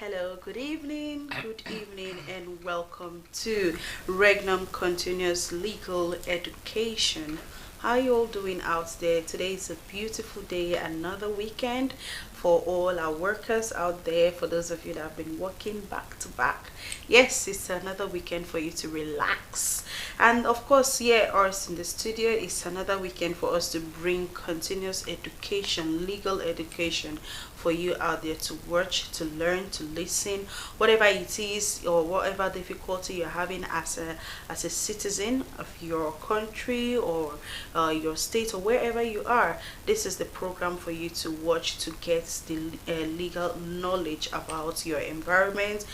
Hello, good evening, and welcome to Regnum Continuous Legal Education. How you all doing out there? Today is a beautiful day, another weekend for all our workers out there, for those of you that have been working back to back. Yes, it's another weekend for you to relax. And of course, here us in the studio, it's another weekend for us to bring continuous education, legal education for you out there to watch, to learn, to listen, whatever it is or whatever difficulty you're having as a citizen of your country or your state or wherever you are. This is the program for you to watch to get the legal knowledge about your environment,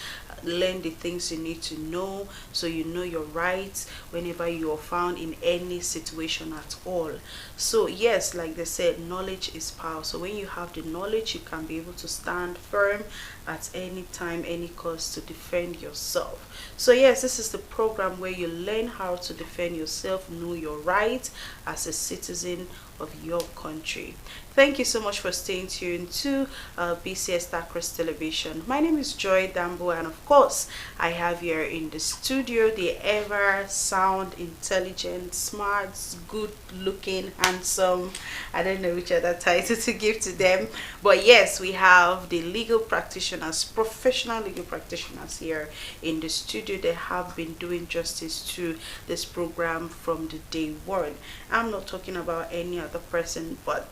learn the things you need to know so you know your rights whenever you are found in any situation at all. So yes, like they said, knowledge is power. So when you have the knowledge, you can be able to stand firm at any time, any cost, to defend yourself. So yes, this is the program where you learn how to defend yourself, know your rights as a citizen of your country. Thank you so much for staying tuned to BCS Starcross Television. My name is Joy Dambo, and of course, I have here in the studio the ever sound, intelligent, smart, good-looking, handsome. I don't know which other title to give to them, but yes, we have the legal practitioners, professional legal practitioners here in the studio. They have been doing justice to this program from the day one. I'm not talking about any other person, but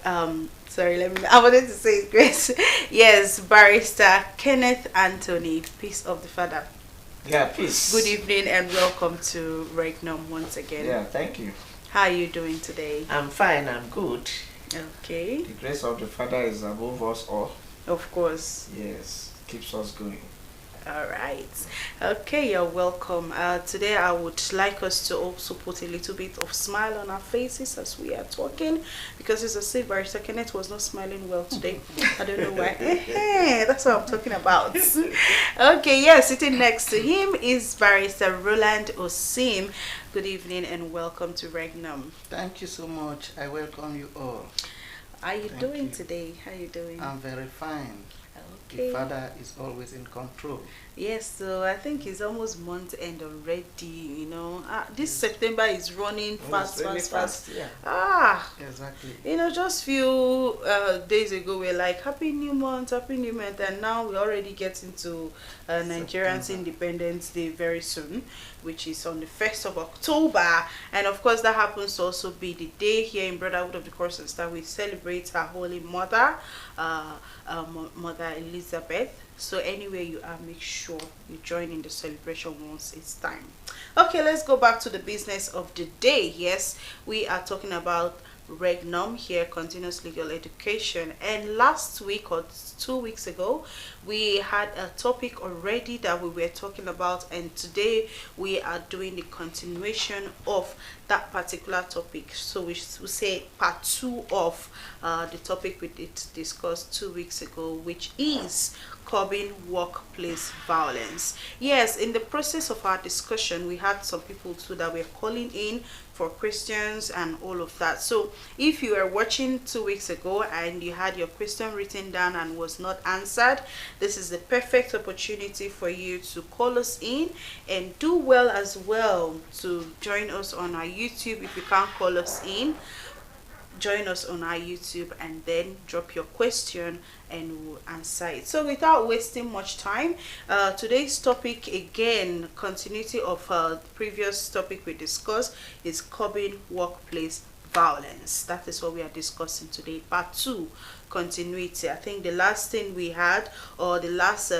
I wanted to say Grace. Yes, Barrister Kenneth Anthony, peace of the Father. Yeah, peace. Good evening and welcome to Regnum once again. Yeah, thank you. How are you doing today? I'm fine, I'm good. Okay. The grace of the Father is above us all. Of course. Yes, keeps us going. All right. Okay, you're welcome. Today I would like us to also put a little bit of smile on our faces as we are talking, because it's as if Barrister Kenneth was not smiling well today. I don't know why. That's what I'm talking about. Okay, yeah, sitting next to him is Barrister Roland Osim. Good evening and welcome to Regnum. Thank you so much. I welcome you all. How are you doing today? How are you doing? I'm very fine. Okay. The Father is always in control. Yes, so I think it's almost month end already, you know. This September is running fast. Yeah. Exactly. You know, just few days ago we're like, Happy New Month, and now we're already getting to Nigerians Independence Day very soon, which is on the 1st of October. And of course, that happens to also be the day here in Brotherhood of the Cross and Star we celebrate our Holy Mother, Mother Elizabeth. So anywhere you are, make sure you join in the celebration once it's time. Okay, let's go back to the business of the day. Yes, we are talking about Regnum here, continuous legal education, and last week or 2 weeks ago we had a topic already that we were talking about, and today we are doing the continuation of that particular topic. So we say part 2 of the topic we did discuss 2 weeks ago, which is curbing workplace violence. Yes, in the process of our discussion we had some people too that were calling in for questions and all of that. So if you were watching 2 weeks ago and you had your question written down and was not answered, this is the perfect opportunity for you to call us in, and do well as well to join us on our YouTube. If you can't call us in, join us on our YouTube and then drop your question and we'll answer it. So without wasting much time, today's topic, again, continuity of the previous topic we discussed, is curbing workplace violence. That is what we are discussing today, part 2, continuity. I think the last thing we had, or the last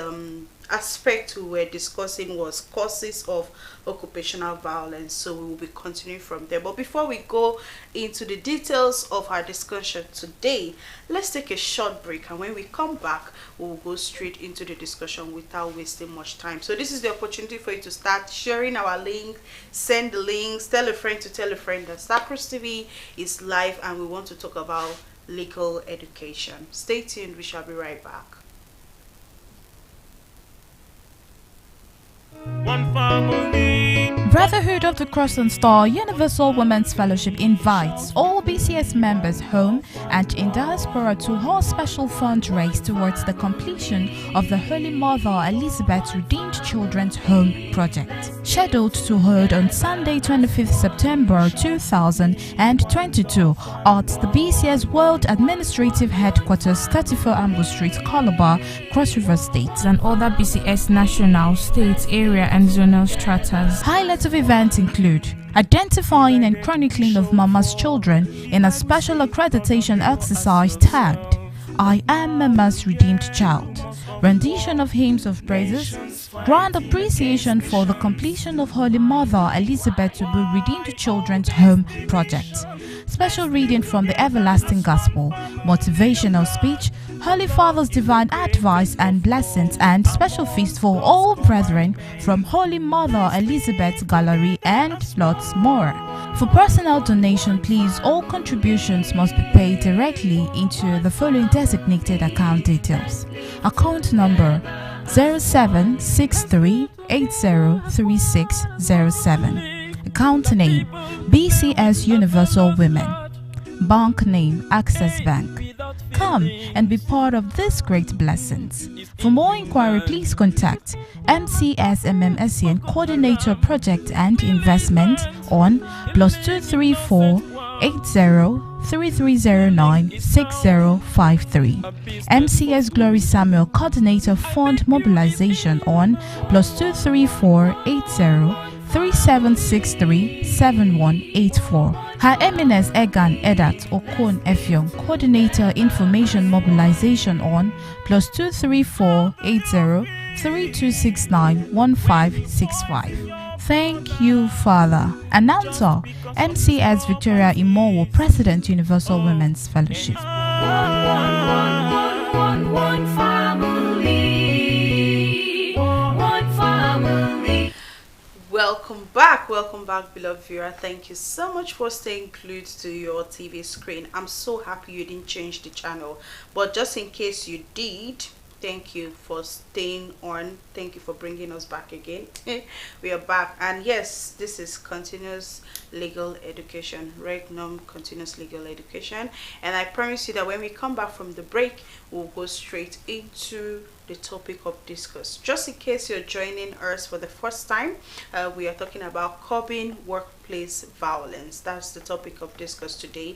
aspect we were discussing, was causes of occupational violence. So we will be continuing from there. But before we go into the details of our discussion today, let's take a short break, and when we come back we'll go straight into the discussion without wasting much time. So this is the opportunity for you to start sharing our link, send the links, tell a friend to tell a friend that Starcross TV is live and we want to talk about legal education. Stay tuned, we shall be right back. One family. Brotherhood of the Cross and Star Universal Women's Fellowship invites all all BCS members home and in diaspora to hold special fundraise towards the completion of the Holy Mother Elizabeth Redeemed Children's Home project. Scheduled to hold on Sunday 25th September 2022 at the BCS World Administrative Headquarters 34 Ambo Street, Calabar, Cross River State, and other BCS national, state, area and zonal stratas. Highlights of events include identifying and chronicling of Mama's children in a special accreditation exercise tagged I Am Mama's Redeemed Child, rendition of hymns of praises, grand appreciation for the completion of Holy Mother Elizabeth to be Redeemed Children's Home project, special reading from the Everlasting Gospel, motivational speech, Holy Father's divine advice and blessings, and special feast for all brethren from Holy Mother Elizabeth Gallery, and lots more. For personal donation, please, all contributions must be paid directly into the following designated account details. Account number 0763803607. Account name BCS Universal Women. Bank name Access Bank. Come and be part of these great blessings. For more inquiry, please contact MCSMMSCN Coordinator Project and Investment on +234 803309 6053. MCS Glory Samuel Coordinator Fund Mobilization on +234 803763 7184. Her Eminence Egan Edat Okon Efyong Coordinator Information Mobilization on +234 803269 1565. Thank you, Father. Announcer, MCS Victoria Imowo, President, Universal Women's Fellowship. One family, one family. Welcome back, beloved viewer. Thank you so much for staying glued to your TV screen. I'm so happy you didn't change the channel, but just in case you did, thank you for staying on. Thank you for bringing us back again. We are back, and yes, this is continuous legal education, Regnum continuous legal education, and I promise you that when we come back from the break, we'll go straight into the topic of discourse. Just in case you're joining us for the first time, we are talking about curbing workplace violence. That's the topic of discourse today.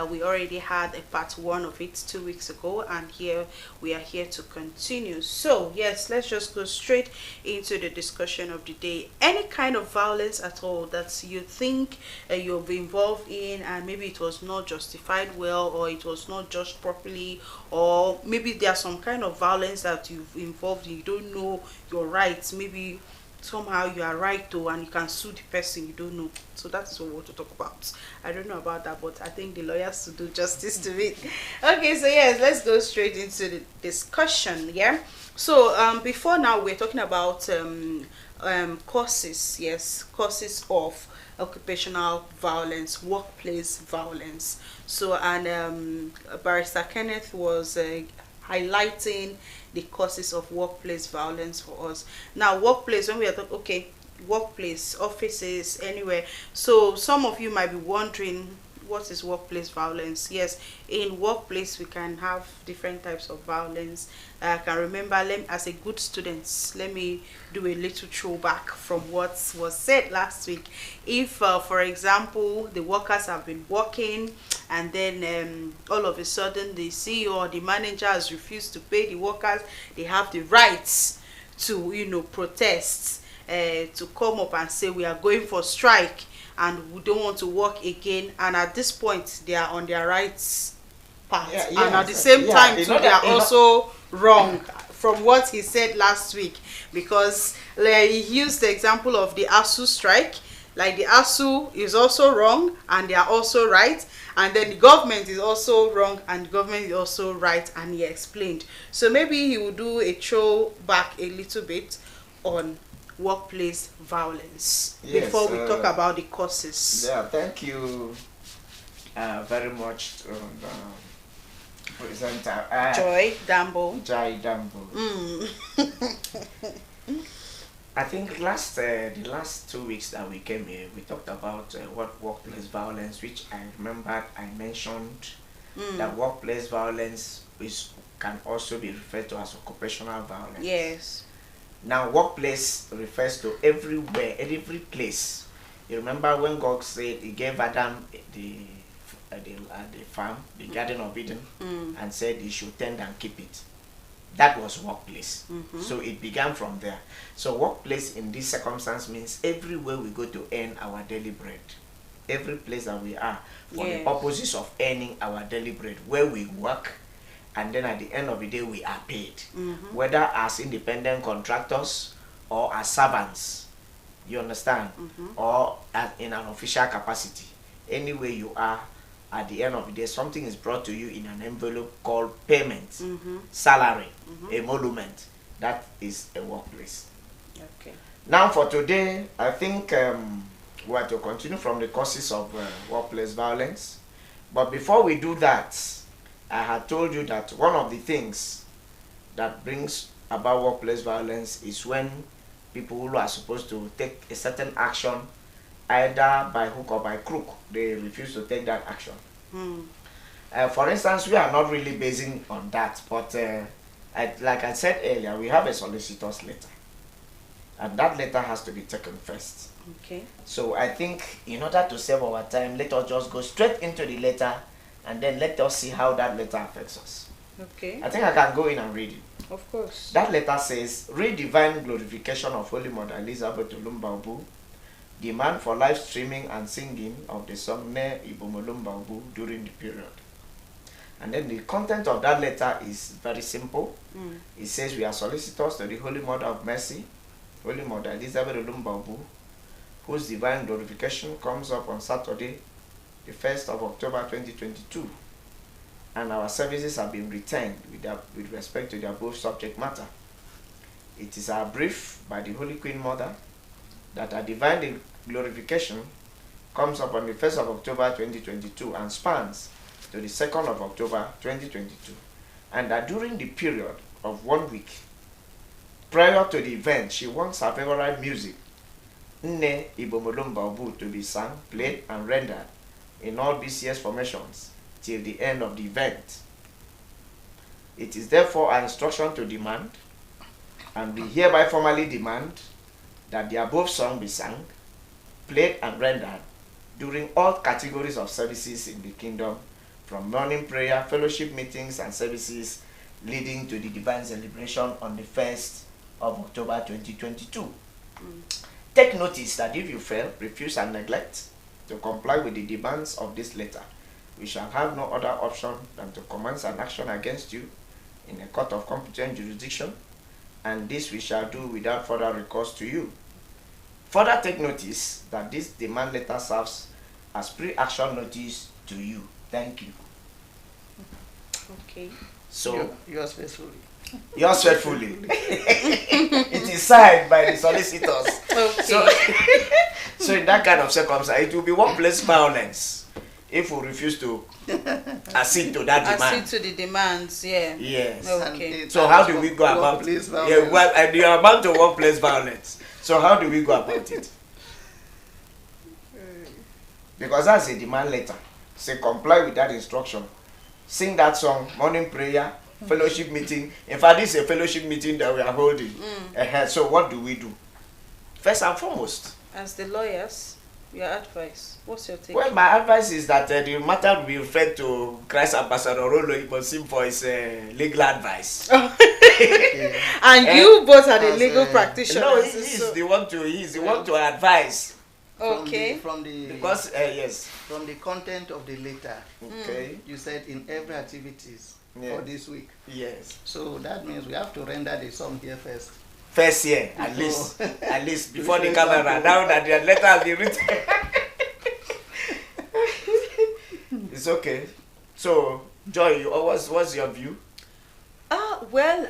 We already had a part 1 of it 2 weeks ago, and here we are here to continue. So yes, let's just go straight into the discussion of the day. Any kind of violence at all that you think you've been involved in, and maybe it was not justified well, or it was not judged properly, or maybe there's some kind of violence that you've involved in, you don't know your rights, maybe somehow you are right though, and you can sue the person, you don't know. So that is what we want to talk about. I don't know about that, but I think the lawyers to do justice to it. Okay, so yes, let's go straight into the discussion. Yeah, so before now we're talking about causes. Yes, causes of occupational violence, workplace violence. So, and Barrister Kenneth was highlighting the causes of workplace violence for us. Now, workplace, when we are talking, okay, workplace, offices, anywhere. So some of you might be wondering, what is workplace violence? Yes, in workplace we can have different types of violence. I can remember, as a good student, let me do a little throwback from what was said last week. If for example the workers have been working, and then all of a sudden the CEO or the manager has refused to pay the workers, they have the rights to, you know, protest, to come up and say we are going for strike and we don't want to work again, and at this point they are on their rights part, and at the same time too, they are also wrong from what he said last week, because he used the example of the ASU strike. Like, the ASU is also wrong and they are also right, and then the government is also wrong and the government is also right, and he explained. So maybe he will do a throwback a little bit on workplace violence, yes, before we talk about the causes. Yeah, thank you very much, presenter Joy Dambo. Joy Dambo. I think the last 2 weeks that we came here, we talked about what workplace violence, which I remembered I mentioned that workplace violence can also be referred to as occupational violence. Yes. Now, workplace refers to everywhere, every place. You remember when God said He gave Adam the farm, the Garden of Eden, and said he should tend and keep it. That was workplace. So it began from there. So workplace in this circumstance means everywhere we go to earn our daily bread. Every place that we are for the purposes of earning our daily bread, where we work, and then at the end of the day we are paid. Whether as independent contractors or as servants, you understand, or in an official capacity. Anywhere you are, at the end of the day, something is brought to you in an envelope called payment, salary, emolument. That is a workplace. Okay. Now for today, I think we are to continue from the causes of workplace violence. But before we do that, I had told you that one of the things that brings about workplace violence is when people who are supposed to take a certain action, either by hook or by crook, they refuse to take that action. For instance, we are not really basing on that, but like I said earlier, we have a solicitor's letter, and that letter has to be taken first. Okay. So I think in order to save our time, let us just go straight into the letter, and then let us see how that letter affects us. Okay. I think I can go in and read it. Of course. That letter says, "Read divine glorification of Holy Mother Elizabeth Olumbaobu. Demand for live streaming and singing of the song Ne Ibomolumbaobu during the period." And then the content of that letter is very simple. It says, "We are solicitors to the Holy Mother of Mercy, Holy Mother Elizabeth Olumbaobu, whose divine glorification comes up on Saturday, the 1st of October 2022. And our services have been retained with respect to the above subject matter. It is our brief by the Holy Queen Mother that our divine glorification comes up on the 1st of October 2022 and spans to the 2nd of October 2022, and that during the period of 1 week prior to the event, she wants her favorite music, Nne Ibomolumbaobu, to be sung, played, and rendered in all BCS formations till the end of the event. It is therefore our instruction to demand, and we hereby formally demand, that the above song be sung, played, and rendered during all categories of services in the kingdom, from morning prayer, fellowship meetings, and services leading to the divine celebration on the 1st of October 2022. Take notice that if you fail, refuse, and neglect to comply with the demands of this letter, we shall have no other option than to commence an action against you in a court of competent jurisdiction, and this we shall do without further recourse to you. Further take notice that this demand letter serves as pre-action notice to you. Thank you." Okay. So, Yours faithfully. yours faithfully. It is signed by the solicitors. Okay. So in that kind of circumstance, it will be workplace violence if we refuse to accede to that demand. Accede to the demands, yeah. Yes. Okay. So how do we go about it? Yeah, well, and you are about to workplace violence. So how do we go about it? Because that's a demand letter. Say comply with that instruction. Sing that song, morning prayer, fellowship meeting. In fact, this is a fellowship meeting that we are holding. So what do we do? First and foremost, as the lawyers, your advice. What's your take? Well, my advice is that the matter will be referred to Christ Ambassador Rolo Ibosim for his legal advice. And you both are the legal practitioners. No, he's the one to advise. Okay. Because yes. From the content of the letter, okay, you said in every activities for this week. Yes. So that means we have to render the song here first. First year, at least before the camera. Now that the letter has been written. It's okay. So, Joy, what's your view? Well,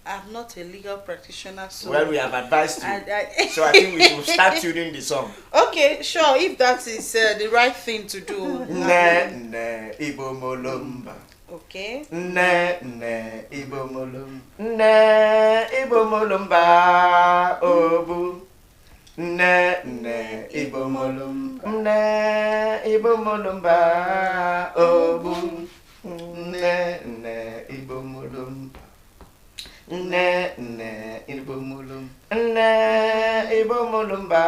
I'm not a legal practitioner, so... Well, we have advised you. So I think we should start tuning the song. Okay, sure, if that is the right thing to do. Ne Ibo Molomba. Okay. Nne nne ibomolum. Nne ibomolumba obu. Nne nne ibomolum. Nne ibomolumba obu. Nne nne ibomolum. Nne nne ibomolum. Nne ibomolumba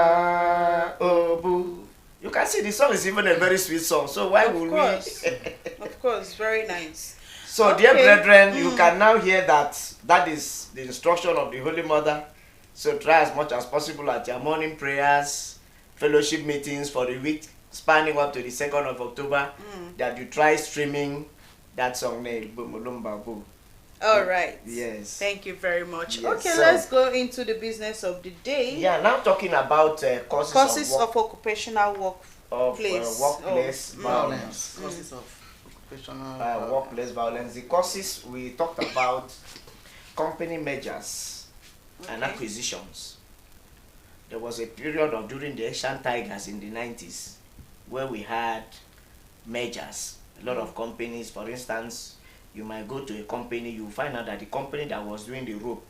obu. You can see the song is even a very sweet song. So why would we? Of course, very nice. So, Okay. dear brethren, you can now hear that is the instruction of the Holy Mother. So try as much as possible at your morning prayers, fellowship meetings for the week spanning up to the 2nd of October that you try streaming that song named Bumulumba Bu. All right. Yes. Thank you very much. Yes, Okay, so- let's go into the business of the day. Yeah, now talking about causes Causes of occupational workplace workplace. violence. Causes of occupational Workplace violence. The causes we talked about: company mergers and Okay. acquisitions. There was a period of during the Asian Tigers in the 90s where we had mergers. A lot of companies, for instance, you might go to a company, you find out that the company that was doing the rope,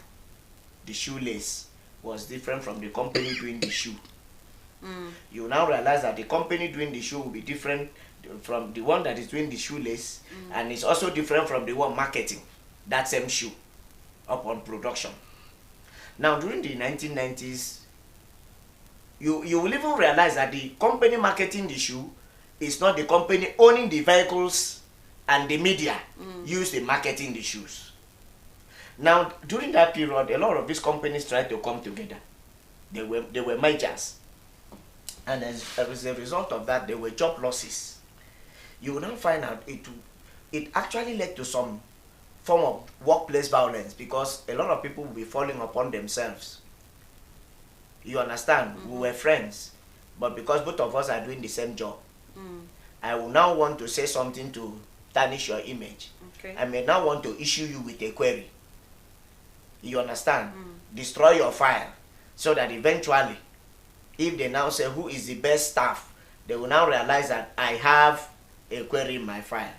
the shoelace, was different from the company doing the shoe. You now realize that the company doing the shoe will be different from the one that is doing the shoelace, and it's also different from the one marketing that same shoe upon production. Now, during the 1990s, you will even realize that the company marketing the shoe is not the company owning the vehicles and the media used in marketing the shoes. Now, during that period, a lot of these companies tried to come together. They were mergers. And as a result of that, there were job losses. You will now find out it actually led to some form of workplace violence, because a lot of people will be falling upon themselves. You understand? We were friends, but because both of us are doing the same job, I will now want to say something to tarnish your image. Okay. I may now want to issue you with a query. You understand? Destroy your file, so that eventually, if they now say who is the best staff, they will now realize that I have a query in my file,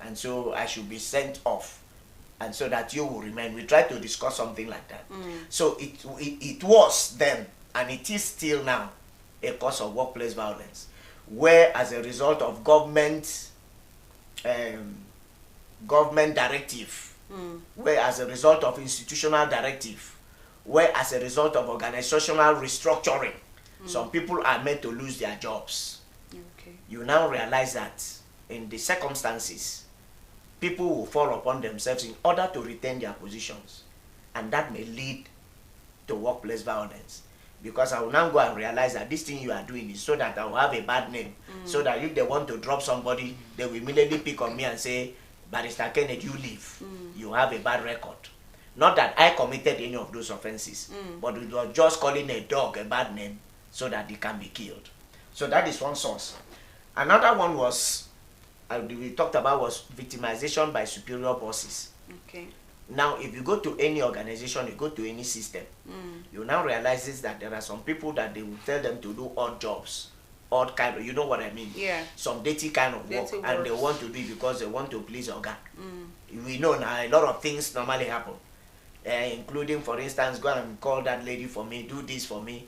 and so I should be sent off, and so that you will remain. We try to discuss something like that. So it was then, and it is still now, a cause of workplace violence, where as a result of government directive, where as a result of institutional directive, where as a result of organizational restructuring, some people are made to lose their jobs. Okay. You now realize that in the circumstances, people will fall upon themselves in order to retain their positions, and that may lead to workplace violence. Because I will now go and realize that this thing you are doing is so that I will have a bad name, so that if they want to drop somebody, they will immediately pick on me and say, Barrister Kenneth, you leave. You have a bad record. Not that I committed any of those offenses, but it was just calling a dog a bad name so that it can be killed. So that is one source. Another one was, we talked about, was victimization by superior bosses. Okay. Now, if you go to any organization, you go to any system, you now realize that there are some people that they will tell them to do odd jobs, odd kind of, you know what I mean? Yeah. Some dirty kind of work, Dirty and they works. want to do it because they want to please Oga. We know now a lot of things normally happen, including, for instance, go and call that lady for me, do this for me,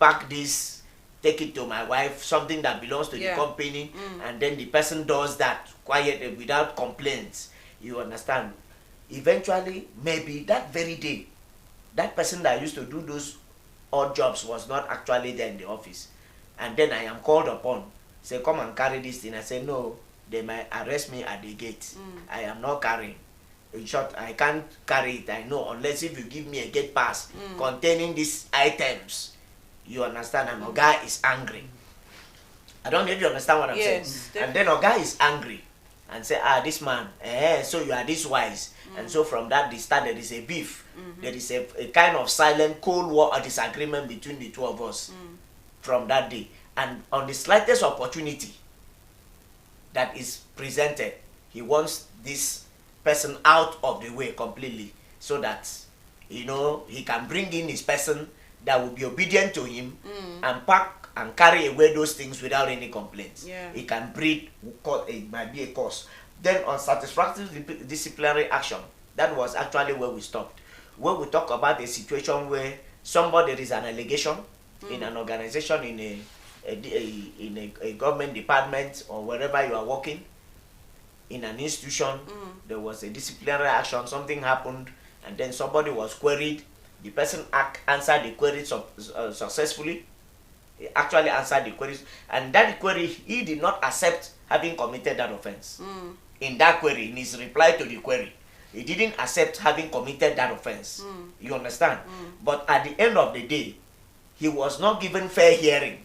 pack this, take it to my wife, something that belongs to the company, and then the person does that quietly without complaints. You understand? Eventually, maybe that very day, that person that used to do those odd jobs was not actually there in the office. And then I am called upon, say, come and carry this thing. I say, no, they might arrest me at the gate. I am not carrying. In short, I can't carry it, I know, unless if you give me a gate pass containing these items. You understand? And Oga is angry. I don't know if you understand what I'm saying. And then Oga is angry and say, this man, so you are this wise. And so from that they start, there is a beef. There is a kind of silent cold war or disagreement between the two of us from that day. And on the slightest opportunity that is presented, he wants this person out of the way completely, so that, you know, he can bring in his person that will be obedient to him and pack and carry away those things without any complaints. It can breed, it might be a cause. Then unsatisfactory disciplinary action, that was actually where we stopped. Where we talk about a situation where somebody, there is an allegation in an organization, in a government department, or wherever you are working, in an institution, there was a disciplinary action, something happened, and then somebody was queried. The person answered the query successfully. He actually answered the queries, and that query, he did not accept having committed that offense. In that query, in his reply to the query, he didn't accept having committed that offense. You understand? But at the end of the day, he was not given fair hearing.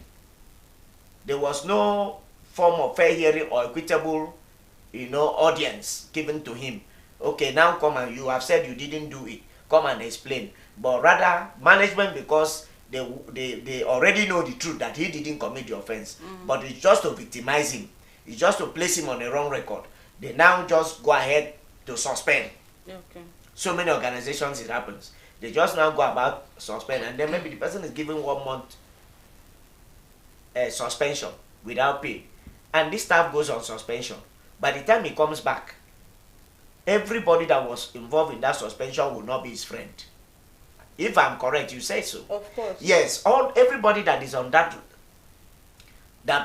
There was no form of fair hearing or equitable, audience given to him. Okay, now come and you have said you didn't do it. Come and explain. But rather, management, because they already know the truth that he didn't commit the offense, but it's just to victimize him. It's just to place him on a wrong record. They now just go ahead to suspend. Okay. So many organizations, it happens. They just now go about suspend, and then maybe the person is given 1 month suspension without pay, and this staff goes on suspension. By the time he comes back, everybody that was involved in that suspension will not be his friend. If I'm correct, you say so. Of course. Yes, everybody that is on that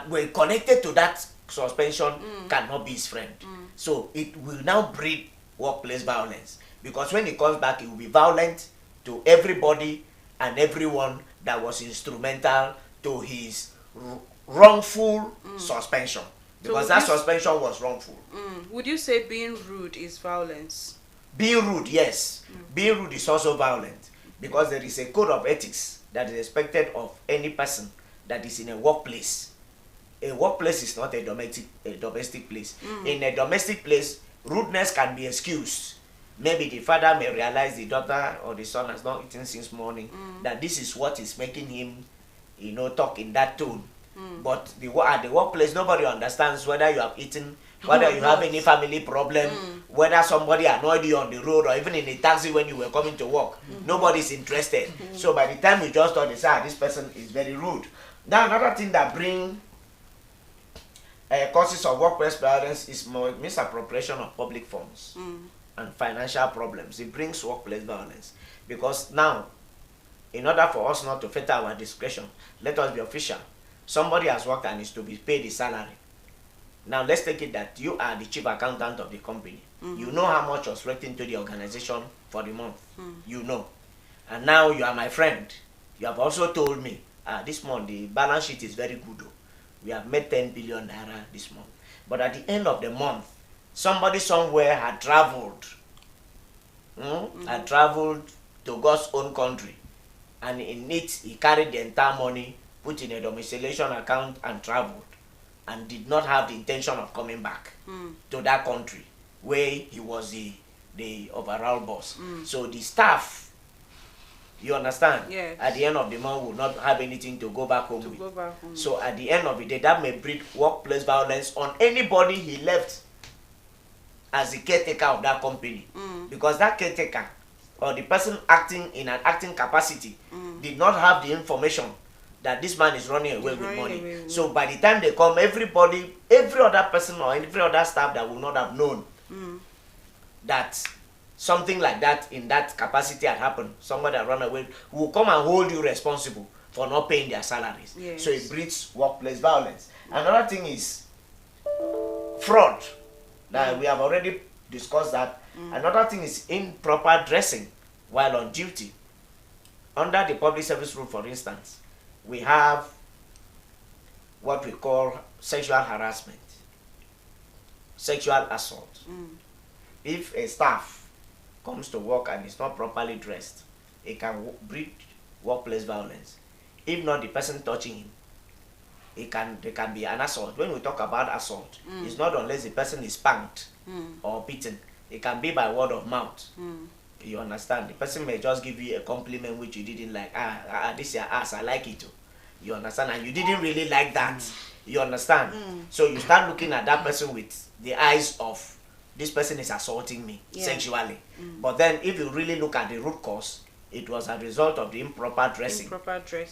were connected to that suspension cannot be his friend. So it will now breed workplace violence, because when he comes back, he will be violent to everybody and everyone that was instrumental to his wrongful suspension, because that suspension was wrongful. Would you say being rude is violence? Being rude, yes. Being rude is also violent, because there is a code of ethics that is expected of any person that is in a workplace. A workplace is not a domestic place. In a domestic place, rudeness can be excused. Maybe the father may realize the daughter or the son has not eaten since morning, that this is what is making him, talk in that tone. But at the workplace, nobody understands whether you have eaten, whether you have any family problem, whether somebody annoyed you on the road, or even in a taxi when you were coming to work. Nobody is interested. So by the time you just thought, this person is very rude. Now another thing that brings causes of workplace violence is misappropriation of public funds and financial problems. It brings workplace violence, because now, in order for us not to fetter our discretion, let us be official. Somebody has worked and is to be paid his salary. Now let's take it that you are the chief accountant of the company. You know how much was written into the organization for the month. You know. And now you are my friend. You have also told me, this month the balance sheet is very good. We have made 10 billion naira this month. But at the end of the month, somebody somewhere had traveled. Had traveled to God's own country. And in it, he carried the entire money, put in a domiciliation account, and traveled. And did not have the intention of coming back to that country where he was the overall boss. So the staff, you understand, yes, at the end of the month will not have anything to go back home with. So at the end of the day, that may breed workplace violence on anybody he left as the caretaker of that company. Because that caretaker, or the person acting in an acting capacity, did not have the information that this man is running away with money. So by the time they come, every other person or every other staff that will not have known that something like that in that capacity had happened, somebody that run away, will come and hold you responsible for not paying their salaries. Yes. So it breeds workplace violence. Another thing is fraud. Now we have already discussed that. Another thing is improper dressing while on duty. Under the public service rule, for instance, we have what we call sexual harassment, sexual assault. If a staff comes to work and is not properly dressed, it can breed workplace violence. If not the person touching him, there can be an assault. When we talk about assault, it's not unless the person is spanked or beaten. It can be by word of mouth. You understand? The person may just give you a compliment which you didn't like. This is your ass, I like it too. You understand? And you didn't really like that. You understand? So you start looking at that person with the eyes of, this person is assaulting me sexually. But then if you really look at the root cause, it was a result of the improper dressing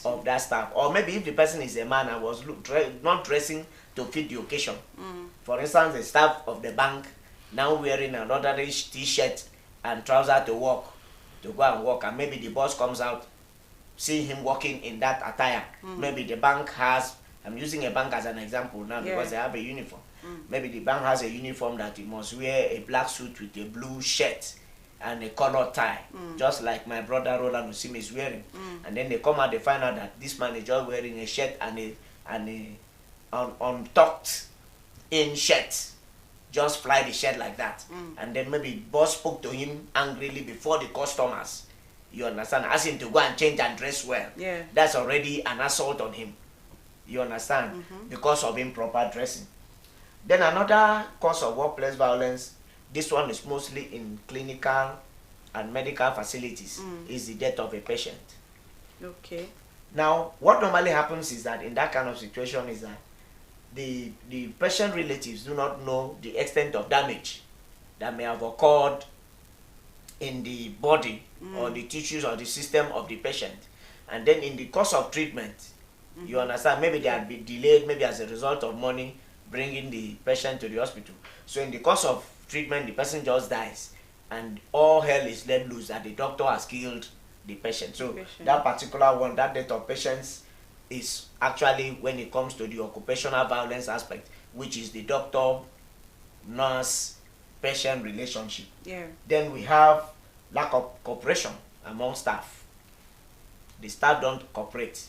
of that staff. Or maybe if the person is a man and was not dressing to fit the occasion. For instance, the staff of the bank now wearing another t-shirt and trouser to work, to go and work, and maybe the boss comes out, see him working in that attire. Maybe the bank has, I'm using a bank as an example now because they have a uniform. Maybe the bank has a uniform that he must wear a black suit with a blue shirt and a colored tie, just like my brother Roland Usim is wearing. And then they come out, they find out that this man is just wearing a shirt and a untucked in shirt. Just fly the shirt like that. And then maybe boss spoke to him angrily before the customers. You understand? Ask him to go and change and dress well. Yeah. That's already an assault on him. You understand? Because of improper dressing. Then another cause of workplace violence, this one is mostly in clinical and medical facilities, is the death of a patient. Okay. Now, what normally happens is that in that kind of situation is that the patient relatives do not know the extent of damage that may have occurred in the body or the tissues or the system of the patient. And then in the course of treatment, you understand, maybe they had been delayed, maybe as a result of money bringing the patient to the hospital. So in the course of treatment, the person just dies and all hell is let loose that the doctor has killed the patient. So that particular one, that death of patients, is actually when it comes to the occupational violence aspect, which is the doctor, nurse, patient relationship. Yeah. Then we have lack of cooperation among staff. The staff don't cooperate.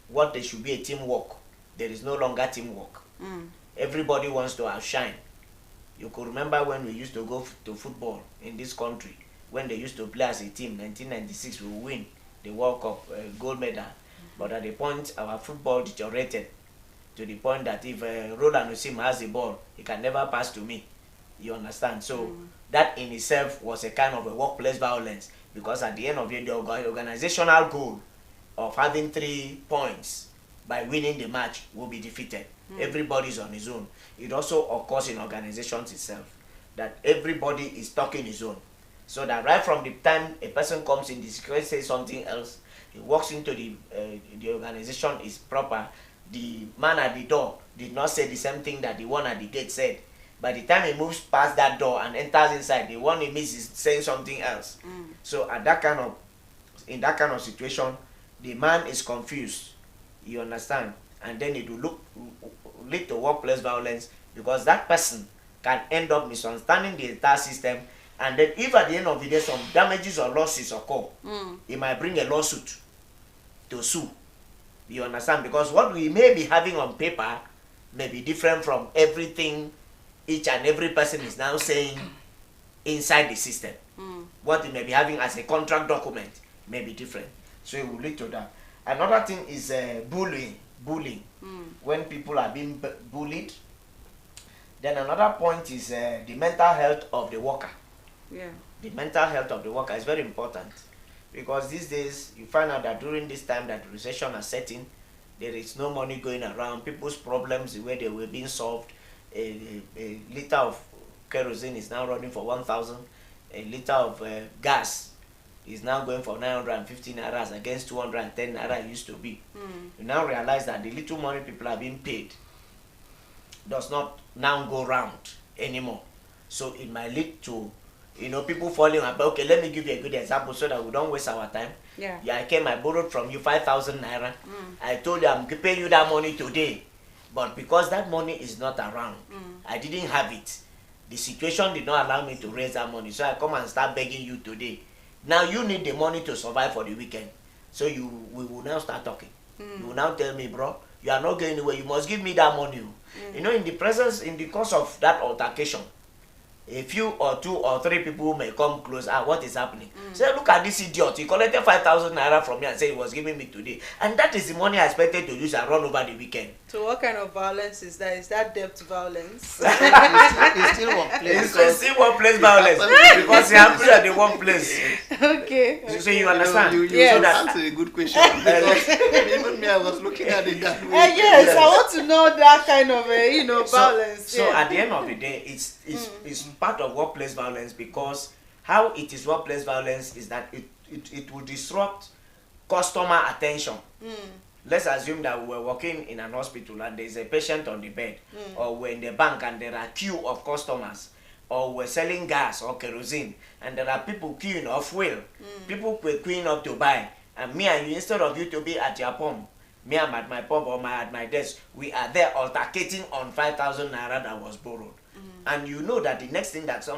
What they should be a teamwork, there is no longer teamwork. Everybody wants to outshine. You could remember when we used to go to football in this country, when they used to play as a team. 1996 we win the World Cup gold medal. But at the point our football deteriorated to the point that if Roland Usim has the ball, he can never pass to me. You understand? So that in itself was a kind of a workplace violence, because at the end of it, the organizational goal of having 3 points by winning the match will be defeated. Everybody's on his own. It also occurs in organizations itself, that everybody is talking his own. So that right from the time a person comes in, the security says something else, he walks into the organization is proper. The man at the door did not say the same thing that the one at the gate said. By the time he moves past that door and enters inside, the one he meets is saying something else. So in that kind of situation, the man is confused. You understand? And then it will lead to workplace violence, because that person can end up misunderstanding the entire system. And then if at the end of the day some damages or losses occur, he might bring a lawsuit to sue. You understand? Because what we may be having on paper may be different from everything each and every person is now saying inside the system. What he may be having as a contract document may be different. So it will lead to that. Another thing is bullying. When people are being bullied. Then another point is the mental health of the worker. Yeah. The mental health of the worker is very important, because these days you find out that during this time that recession is setting, there is no money going around. People's problems, the way they were being solved, a liter of kerosene is now running for 1,000. A liter of gas is now going for 950 naira against 210 naira it used to be. You now realize that the little money people are being paid does not now go round anymore. So it might lead to, people falling apart. Okay, let me give you a good example so that we don't waste our time. Yeah. I borrowed from you 5,000 naira. I told you I'm paying you that money today. But because that money is not around, I didn't have it. The situation did not allow me to raise that money. So I come and start begging you today. Now you need the money to survive for the weekend. So we will now start talking. You will now tell me, bro, you are not going anywhere. You must give me that money. In the course of that altercation, a few or 2 or 3 people may come close. What is happening? Say, look at this idiot. He collected 5,000 naira from me and said he was giving me today. And that is the money I expected to use and run over the weekend. So what kind of violence is that? Is that debt violence? It's still workplace. It's still workplace violence. Because it happens at the workplace. Okay. So you understand? You Yes. answered a good question. Because even me, I was looking at it that way. Yes, I want to know that kind of violence. So at the end of the day, it's part of workplace violence, because how it is workplace violence is that it will disrupt customer attention. Let's assume that we're working in an hospital and there's a patient on the bed, or we're in the bank and there are queue of customers. or we're selling gas or kerosene, and there are people queuing of fuel, people were queuing up to buy, and me and you, instead of you to be at your pump, me I'm at my pump or at my desk, we are there altercating on 5,000 naira that was borrowed. And you know that the next thing that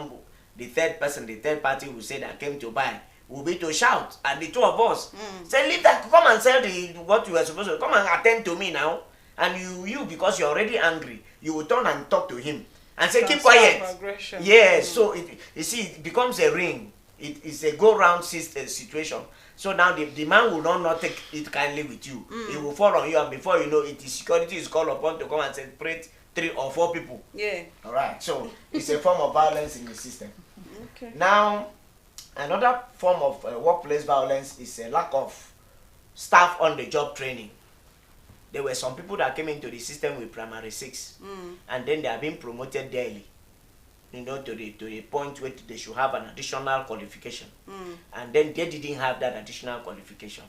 the third party will say that came to buy will be to shout at the two of us. Say, leave that, come and sell what you were supposed to, come and attend to me now. And you because you're already angry, you will turn and talk to him and say, keep quiet. Yes, so you see, it becomes a ring. It is a go-round situation. So now the man will not take it kindly with you. It will fall on you, and before you know it, the security is called upon to come and separate 3 or 4 people. Yeah. All right. So it's a form of violence in the system. Okay. Now, another form of workplace violence is a lack of staff on the job training. There were some people that came into the system with primary 6, and then they are being promoted daily, you know, to the point where they should have an additional qualification, and then they didn't have that additional qualification,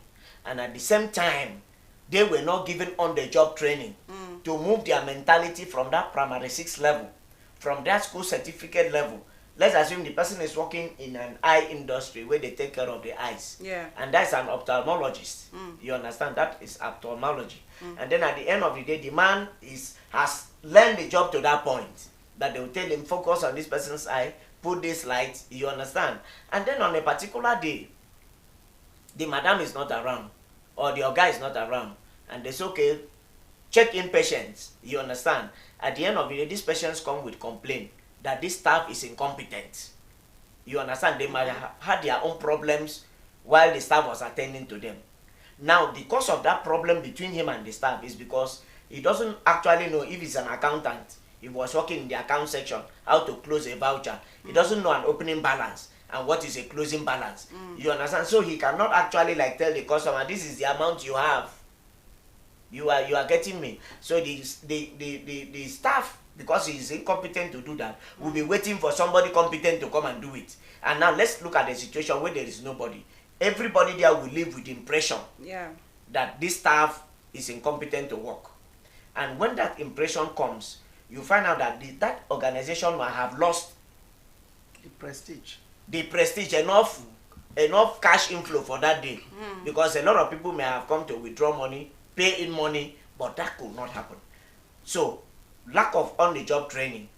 and at the same time, they were not given on-the-job training to move their mentality from that primary 6 level, from that school certificate level. Let's assume the person is working in an eye industry where they take care of the eyes. Yeah. And that's an ophthalmologist. You understand? That is ophthalmology. And then at the end of the day, the man has learned the job to that point that they will tell him, focus on this person's eye, put this light, you understand? And then on a particular day, the madam is not around, or the guy is not around, and they say, okay, check in patients, you understand? At the end of the day, these patients come with complaint that this staff is incompetent. You understand? They might have had their own problems while the staff was attending to them. Now, the cause of that problem between him and the staff is because he doesn't actually know if he's an accountant. He was working in the account section, how to close a voucher. He doesn't know an opening balance and what is a closing balance. You understand? So he cannot actually tell the customer, this is the amount you have. You are getting me. So the staff, because he is incompetent to do that, will be waiting for somebody competent to come and do it. And now let's look at the situation where there is nobody. Everybody there will live with the impression that this staff is incompetent to work. And when that impression comes, you find out that that organization will have lost The prestige. enough cash inflow for that day. Because a lot of people may have come to withdraw money, pay in money, but that could not happen. So lack of on-the-job training,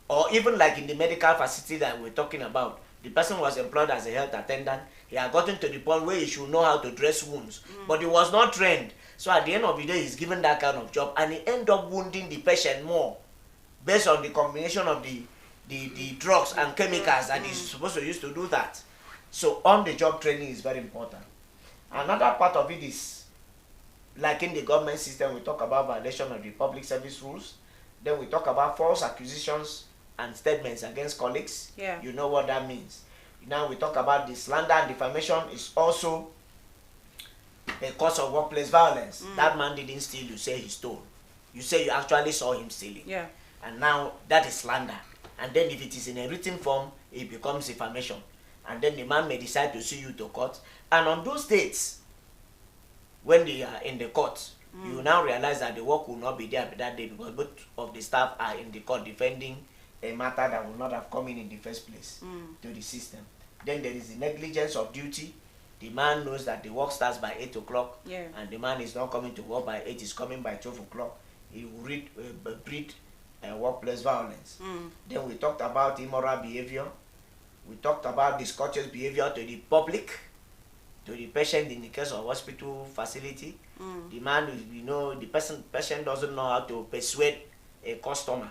or even like in the medical facility that we're talking about, the person was employed as a health attendant. He had gotten to the point where he should know how to dress wounds, but he was not trained. So at the end of the day, he's given that kind of job, and he end up wounding the patient more based on the combination of the drugs and chemicals that he's supposed to use to do that. So on-the-job training is very important. Another part of it is, like in the government system, we talk about violation of the public service rules. Then we talk about false accusations and statements against colleagues. Yeah. You know what that means. Now we talk about the slander and defamation is also a cause of workplace violence. That man didn't steal, you say he stole. You say you actually saw him stealing. Yeah. And now that is slander. And then if it is in a written form, it becomes defamation. And then the man may decide to sue you to court. And on those dates, when they are in the court, you now realize that the work will not be there that day because both of the staff are in the court defending a matter that will not have come in the first place to the system. Then there is the negligence of duty. The man knows that the work starts by 8 o'clock, and the man is not coming to work by 8, he's coming by 12 o'clock. He will breed workplace violence. Then we talked about immoral behavior. We talked about discourteous behavior to the public, to the patient in the case of hospital facility. The man, the patient doesn't know how to persuade a customer.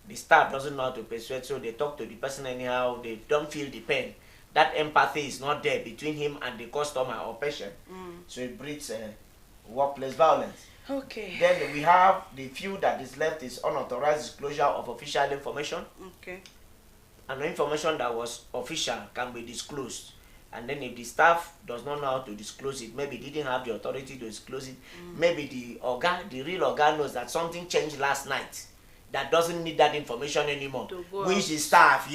The staff doesn't know how to persuade, so they talk to the person anyhow. They don't feel the pain. That empathy is not there between him and the customer or patient. So it breeds workplace violence. Okay. Then we have the few that is left is unauthorized disclosure of official information. Okay. And the information that was official can be disclosed. And then if the staff does not know how to disclose it, maybe didn't have the authority to disclose it, maybe the real organ knows that something changed last night that doesn't need that information anymore, which the staff,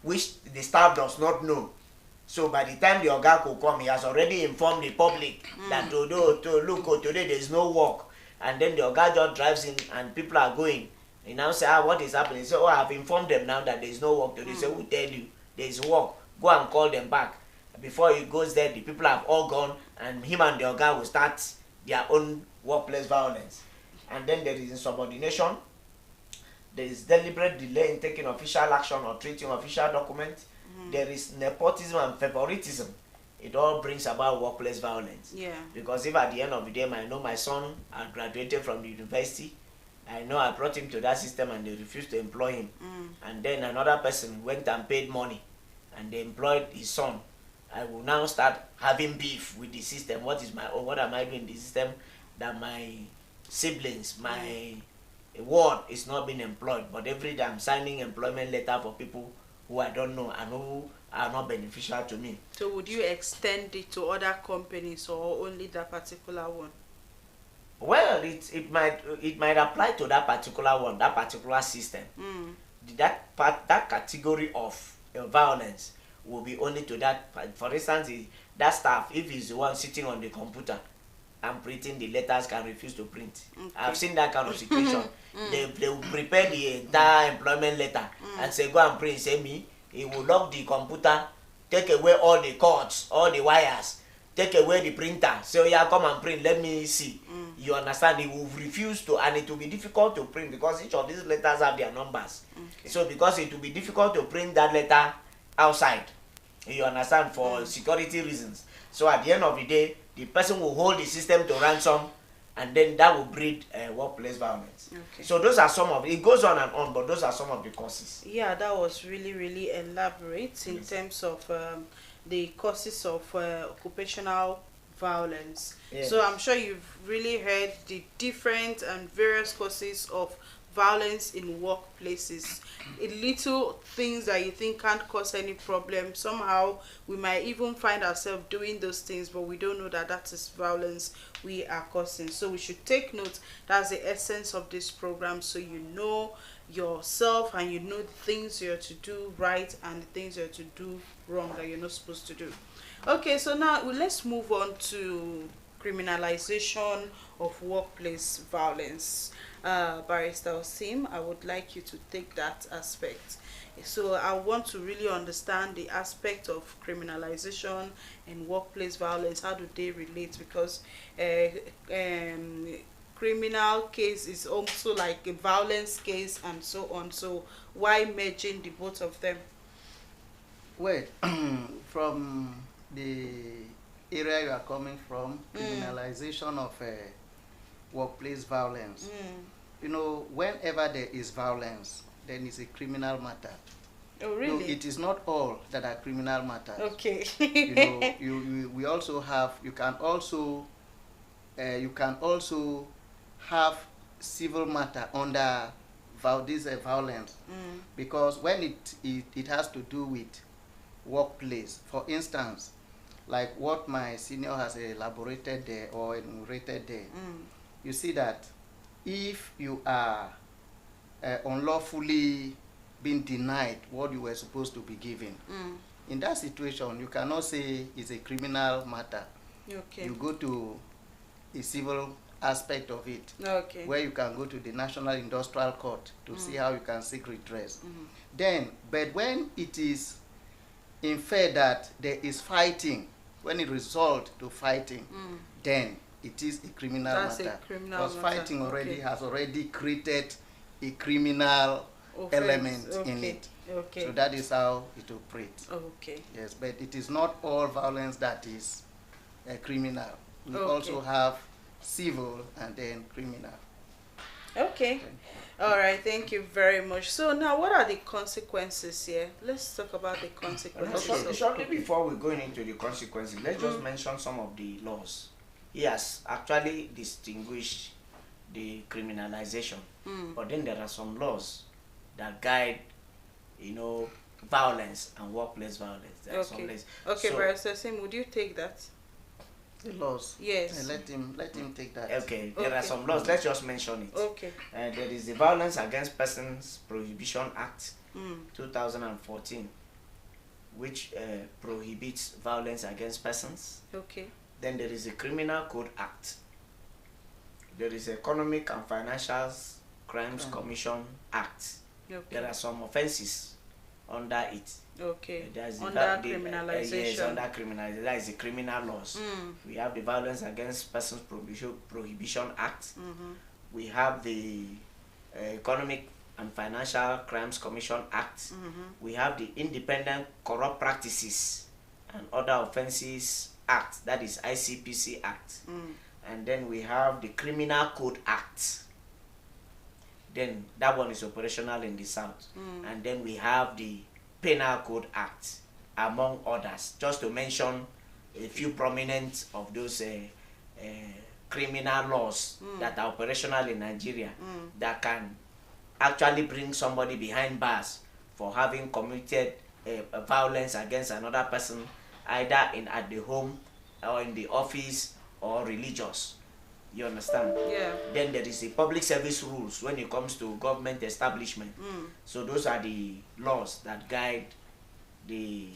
which the staff does not know. So by the time the organ could come, he has already informed the public that look, today there is no work. And then the organ just drives in and people are going. You now say, what is happening? So, I've informed them now that there is no work. They say, who tell you there is work? Go and call them back. Before he goes there, the people have all gone, and him and the organ will start their own workplace violence. And then there is insubordination. There is deliberate delay in taking official action or treating official documents. There is nepotism and favoritism. It all brings about workplace violence. Yeah. Because if at the end of the day, I know my son had graduated from the university, I know I brought him to that system and they refused to employ him. And then another person went and paid money and they employed his son. I will now start having beef with the system. What am I doing in the system that my siblings, my ward is not being employed, but every day I'm signing employment letter for people who I don't know and who are not beneficial to me. So would you extend it to other companies or only that particular one? Well, it might apply to that particular one, that particular system. That category of violence will be only to that. For instance, that staff, if he's the one sitting on the computer and printing the letters, can refuse to print. Okay. I've seen that kind of situation. They will prepare the entire employment letter and say, go and print. Say me, he will lock the computer, take away all the cords, all the wires, take away the printer. So yeah, come and print. Let me see. You understand? He will refuse to, and it will be difficult to print because each of these letters have their numbers. Okay. So because it will be difficult to print that letter outside, you understand, for security reasons. So at the end of the day, the person will hold the system to ransom, and then that will breed workplace violence. Okay. So those are some of it. Goes on and on, but those are some of the causes. Yeah, that was really elaborate in terms of the causes of occupational violence. Yes. So I'm sure you've really heard the different and various causes of violence in workplaces. Little things that you think can't cause any problem, somehow we might even find ourselves doing those things, but we don't know that that is violence we are causing. So we should take note. That's the essence of this program, so you know yourself and you know the things you're to do right and the things you're to do wrong that you're not supposed to do. Okay, so now let's move on to criminalization of workplace violence. Barrister Osim, I would like you to take that aspect. So I want to really understand the aspect of criminalization and workplace violence. How do they relate? Because criminal case is also like a violence case and so on. So why merging the both of them? Well, from the area you are coming from, criminalization of workplace violence. You know, whenever there is violence, then it's a criminal matter. Oh, really? No, it is not all that are criminal matters. Okay. You know, we also have. You can also have civil matter under this violence, because when it has to do with workplace. For instance, like what my senior has elaborated there or enumerated there, you see that if you are unlawfully being denied what you were supposed to be given, in that situation, you cannot say it's a criminal matter. Okay. You go to the civil aspect of it, okay, where you can go to the National Industrial Court to see how you can seek redress. Then, but when it is inferred that there is fighting, when it results to fighting, then it is a criminal matter. Because fighting already has already created a criminal element in it. Okay. So that is how it operates. Okay. Yes, but it is not all violence that is criminal. We also have civil and then criminal. Okay. All right, thank you very much. So now, what are the consequences here? Let's talk about the consequences. Shortly before we go into the consequences, let's just mention some of the laws. He has actually distinguished the criminalization, but then there are some laws that guide, you know, violence and workplace violence. There are some laws. Okay, so, Barrister Sim, would you take that? The laws. Yes. Let him take that. Okay. There are some laws. Let's just mention it. Okay. There is the Violence Against Persons Prohibition Act, 2014, which prohibits violence against persons. Okay. Then there is the Criminal Code Act. There is Economic and Financial Crimes Commission Act. Okay. There are some offenses under it. Okay. There's Under criminalization. Yes, under criminalization. That is the criminal laws. We have the Violence Against Persons Prohibition Act. We have the Economic and Financial Crimes Commission Act. We have the Independent Corrupt Practices and Other Offences Act. That is ICPC Act. And then we have the Criminal Code Act. Then that one is operational in the South. And then we have the Penal Code Act, among others, just to mention a few prominent of those criminal laws that are operational in Nigeria that can actually bring somebody behind bars for having committed violence against another person, either at the home or in the office or religious. You understand? Yeah. Then there is the public service rules when it comes to government establishment. So those are the laws that guide the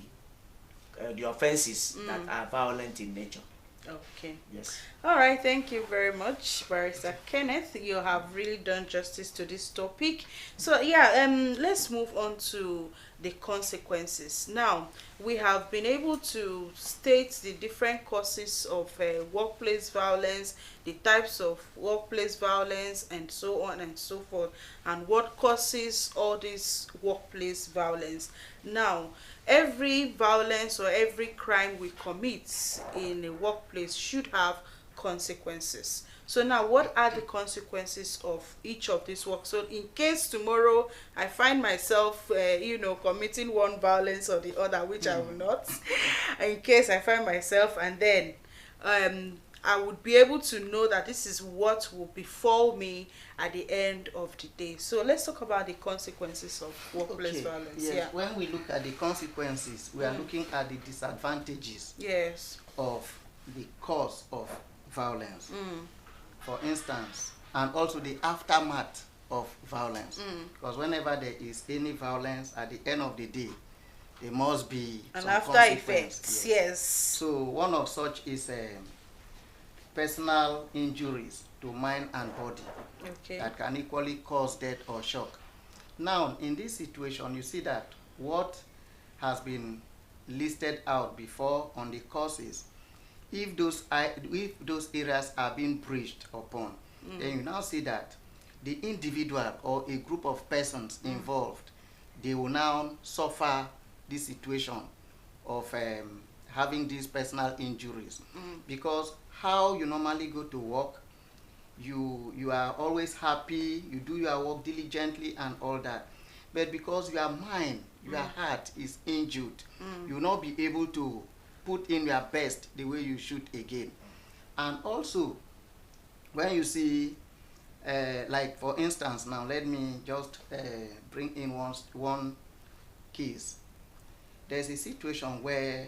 offenses that are violent in nature. Okay. Yes. All right. Thank you very much, Barrister Kenneth. You have really done justice to this topic. So yeah, let's move on to the consequences. Now, we have been able to state the different causes of workplace violence, the types of workplace violence, and so on and so forth, and what causes all this workplace violence. Now, every violence or every crime we commit in a workplace should have consequences. So now, what are the consequences of each of these work? So in case tomorrow I find myself, committing one violence or the other, which I will not, in case I find myself, and then I would be able to know that this is what will befall me at the end of the day. So let's talk about the consequences of workplace violence. Yes. Yeah. When we look at the consequences, we are looking at the disadvantages of the cause of violence. For instance, and also the aftermath of violence. Because whenever there is any violence, at the end of the day, there must be an some after effects. Yes. So one of such is personal injuries to mind and body that can equally cause death or shock. Now, in this situation, you see that what has been listed out before on the causes, if those areas are being breached upon, then you now see that the individual or a group of persons involved, they will now suffer this situation of having these personal injuries. Because how you normally go to work, you are always happy, you do your work diligently and all that. But because your mind, your heart is injured, you will not be able to put in your best the way you should again. And also, when you see, like for instance, now let me just bring in one case. There's a situation where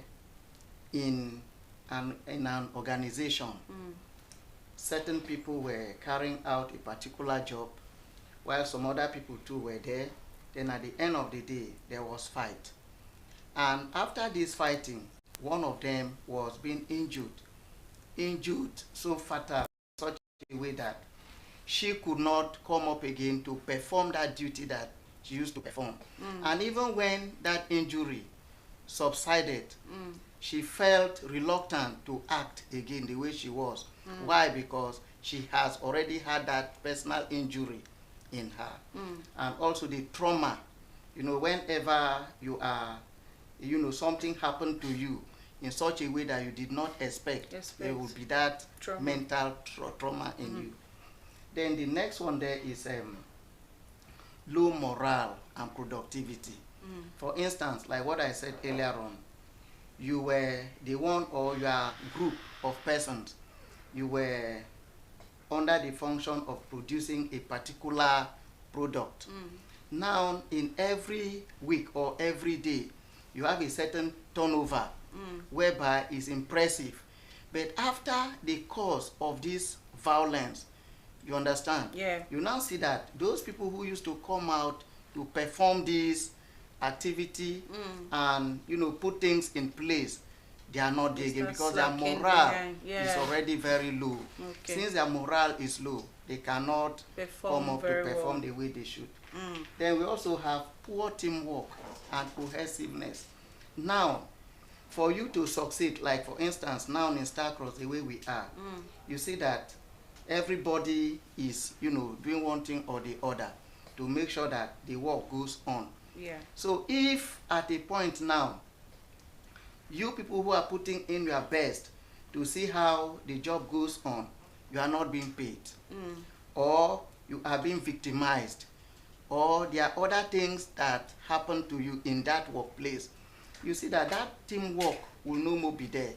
in an organization, certain people were carrying out a particular job while some other people too were there. Then at the end of the day, there was fight. And after this fighting, one of them was being injured so fatal, such a way that she could not come up again to perform that duty that she used to perform. And even when that injury subsided, she felt reluctant to act again the way she was. Why? Because she has already had that personal injury in her. And also the trauma, whenever you are, something happened to you in such a way that you did not expect. There will be that mental trauma in you. Then the next one there is low morale and productivity. For instance, like what I said earlier on, you were the one, or your group of persons, you were under the function of producing a particular product. Now, in every week or every day, you have a certain turnover whereby it's impressive. But after the cause of this violence, you understand? Yeah. You now see that those people who used to come out to perform this activity and put things in place, they are not digging because their slacking morale behind. is already very low. Okay. Since their morale is low, they cannot come up to perform the way they should. Then we also have poor teamwork and cohesiveness. Now, for you to succeed, like for instance, now in Starcross, the way we are, you see that everybody is, doing one thing or the other to make sure that the work goes on. Yeah. So if at a point now, you people who are putting in your best to see how the job goes on, you are not being paid, or you are being victimized, or there are other things that happen to you in that workplace, you see that that teamwork will no more be there.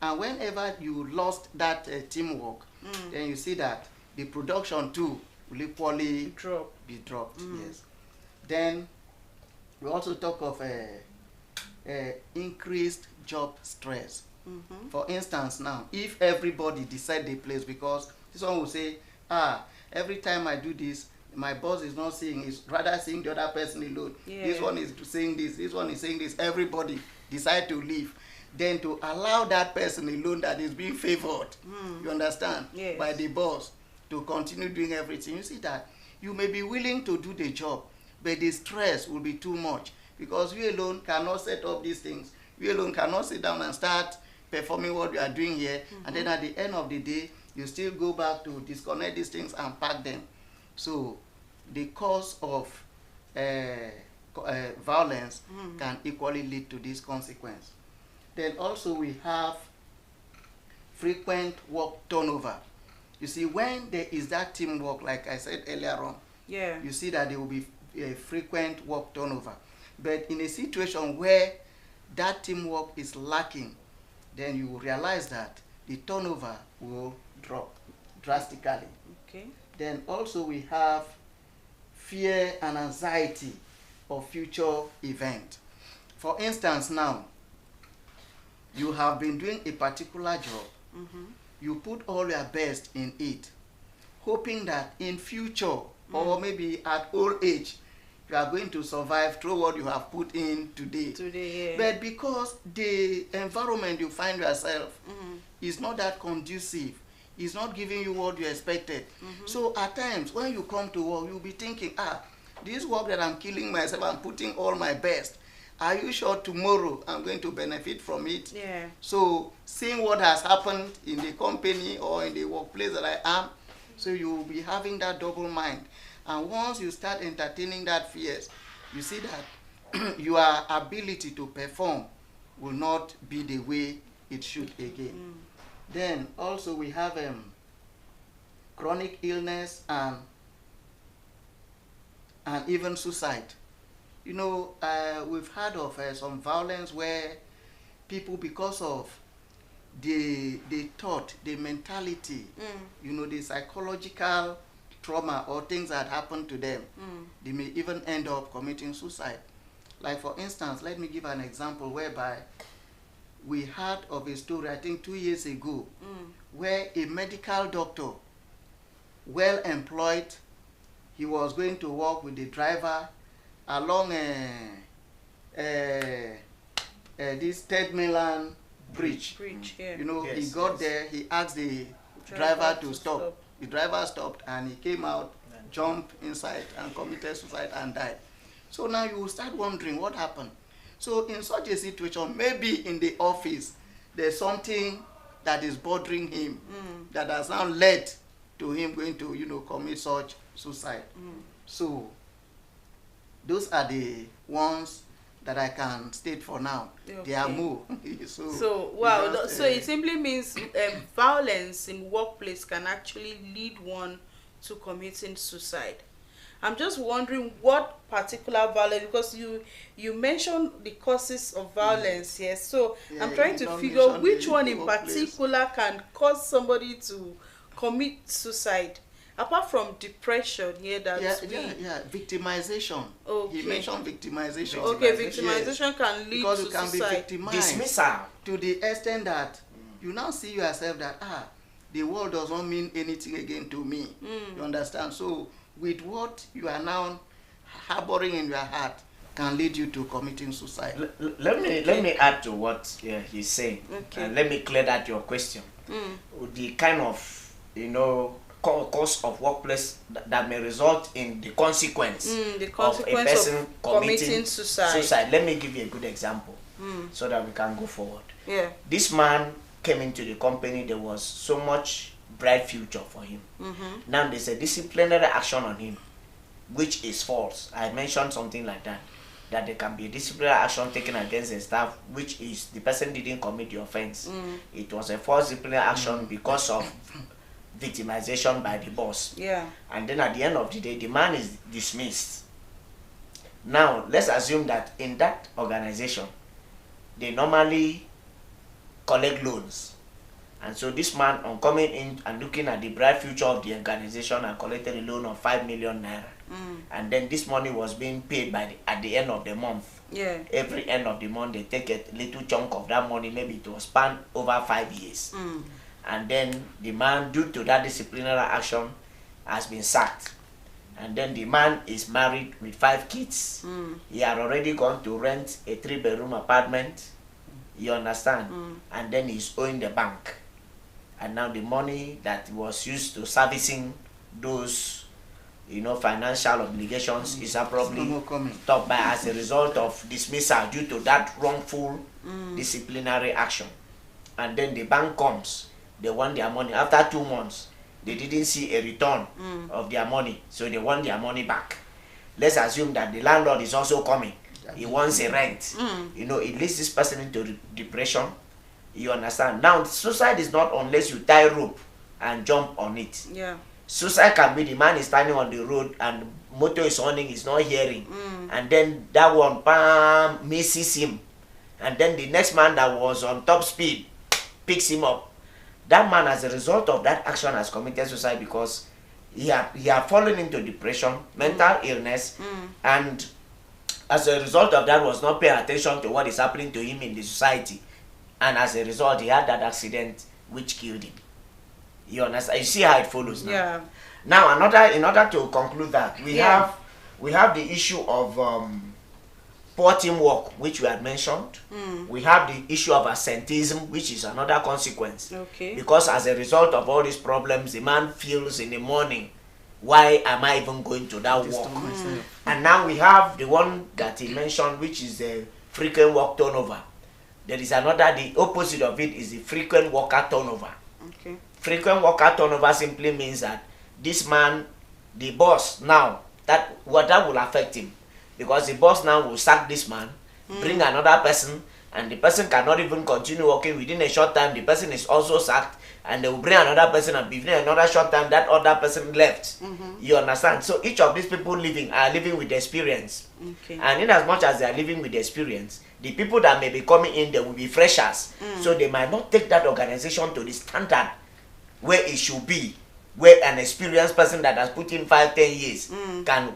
And whenever you lost that teamwork, then you see that the production too will equally be dropped. Yes. Then we also talk of increased job stress. For instance, now, if everybody decide the place, because this one will say, every time I do this, my boss is not seeing, is rather seeing the other person alone. Yeah. This one is saying this one is saying this. Everybody decide to leave. Then to allow that person alone that is being favored, you understand, yes, by the boss to continue doing everything. You see that you may be willing to do the job, but the stress will be too much because you alone cannot set up these things. You alone cannot sit down and start performing what you are doing here. And then at the end of the day, you still go back to disconnect these things and pack them. So the cause of violence can equally lead to this consequence. Then also we have frequent work turnover. You see, when there is that teamwork, like I said earlier on, you see that there will be a frequent work turnover. But in a situation where that teamwork is lacking, then you will realize that the turnover will drop drastically. Okay. Then also we have fear and anxiety of future event. For instance, now, you have been doing a particular job. You put all your best in it, hoping that in future, or maybe at old age, you are going to survive through what you have put in today. But because the environment you find yourself is not that conducive, is not giving you what you expected. So at times, when you come to work, you'll be thinking, this work that I'm killing myself, I'm putting all my best. Are you sure tomorrow I'm going to benefit from it? Yeah. So seeing what has happened in the company or in the workplace that I am, so you'll be having that double mind. And once you start entertaining that fears, you see that your ability to perform will not be the way it should again. Then also we have chronic illness and even suicide. You know, we've heard of some violence where people, because of the thought, the mentality, the psychological trauma or things that happened to them, they may even end up committing suicide. Like for instance, let me give an example whereby we heard of a story, I think 2 years ago, where a medical doctor, well employed, he was going to work with the driver along this Third Mainland Bridge. You know, he got there, he asked the driver to stop. The driver stopped and he came out, jumped inside and committed suicide and died. So now you will start wondering what happened. So in such a situation, maybe in the office, there's something that is bothering him that has now led to him going to, commit such suicide. So those are the ones that I can state for now. Okay. They are more. So wow. So it simply means violence in workplace can actually lead one to committing suicide. I'm just wondering what particular violence, because you mentioned the causes of violence, yes. So I'm trying to figure which one in particular can cause somebody to commit suicide. Apart from depression here, victimization. Okay. He mentioned victimization. Okay, victimization can lead because to you can suicide. be victimized. Dismissal. To the extent that you now see yourself that the world does not mean anything again to me. You understand? So with what you are now harboring in your heart, can lead you to committing suicide. Let me add to what he's saying. Okay. And let me clear that your question. The kind of, cause of workplace that may result in the consequence, of a person committing suicide. Let me give you a good example so that we can go forward. Yeah. This man came into the company. There was so much bright future for him. Now there's a disciplinary action on him, which is false. I mentioned something like that there can be a disciplinary action taken against the staff, which is the person didn't commit the offense. It was a false disciplinary action because of victimization by the boss. Yeah. And then at the end of the day, the man is dismissed. Now, let's assume that in that organization, they normally collect loans. And so this man, on coming in and looking at the bright future of the organization, and collected a loan of 5 million naira. And then this money was being paid at the end of the month. Yeah. Every end of the month, they take a little chunk of that money, maybe it was spanned over 5 years. And then the man, due to that disciplinary action, has been sacked. And then the man is married with 5 kids. He had already gone to rent a 3-bedroom apartment. You understand? And then he's owing the bank. And now the money that was used to servicing those, financial obligations is probably stopped by as a result of dismissal due to that wrongful disciplinary action. And then the bank comes, they want their money. After 2 months, they didn't see a return of their money, so they want their money back. Let's assume that the landlord is also coming. He wants a rent. It leads this person into depression. You understand? Now, suicide is not unless you tie rope and jump on it. Yeah. Suicide can be the man is standing on the road and motor is running, he's not hearing. And then that one, bam, misses him. And then the next man that was on top speed picks him up. That man, as a result of that action, has committed suicide because he had fallen into depression, mental illness, and as a result of that was not paying attention to what is happening to him in the society. And as a result, he had that accident which killed him. You understand? You see how it follows now. Yeah. Now, in order to conclude that, we have the issue of poor teamwork, which we had mentioned. We have the issue of absenteeism, which is another consequence. Okay. Because as a result of all these problems, the man feels in the morning, why am I even going to that work? And now we have the one that he mentioned, which is the frequent work turnover. There is another, the opposite of it is the frequent worker turnover. Okay. Frequent worker turnover simply means that this man, the boss now, that will affect him. Because the boss now will sack this man, bring another person, and the person cannot even continue working. Within a short time, the person is also sacked, and they will bring another person, and within another short time, that other person left. You understand? So each of these people are living with experience. Okay. And in as much as they are living with experience, the people that may be coming in, they will be freshers. So they might not take that organization to the standard where it should be, where an experienced person that has put in 5-10 years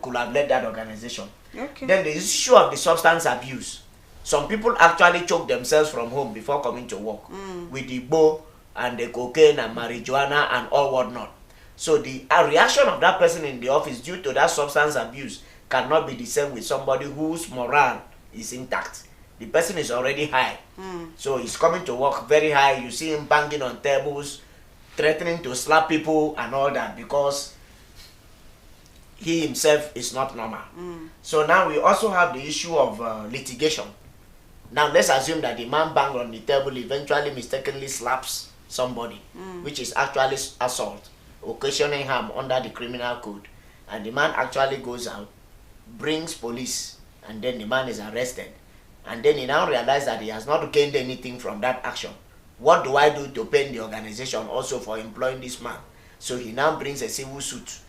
could have led that organization. Okay. Then the issue of the substance abuse. Some people actually choke themselves from home before coming to work with the bow and the cocaine and marijuana and all whatnot. So the reaction of that person in the office due to that substance abuse cannot be the same with somebody whose morale is intact. The person is already high. So he's coming to work very high. You see him banging on tables, threatening to slap people and all that because he himself is not normal. So now we also have the issue of litigation. Now let's assume that the man banged on the table eventually mistakenly slaps somebody, which is actually assault, occasioning harm under the criminal code. And the man actually goes out, brings police, and then the man is arrested. And then he now realizes that he has not gained anything from that action. What do I do to pay the organization also for employing this man? So he now brings a civil suit,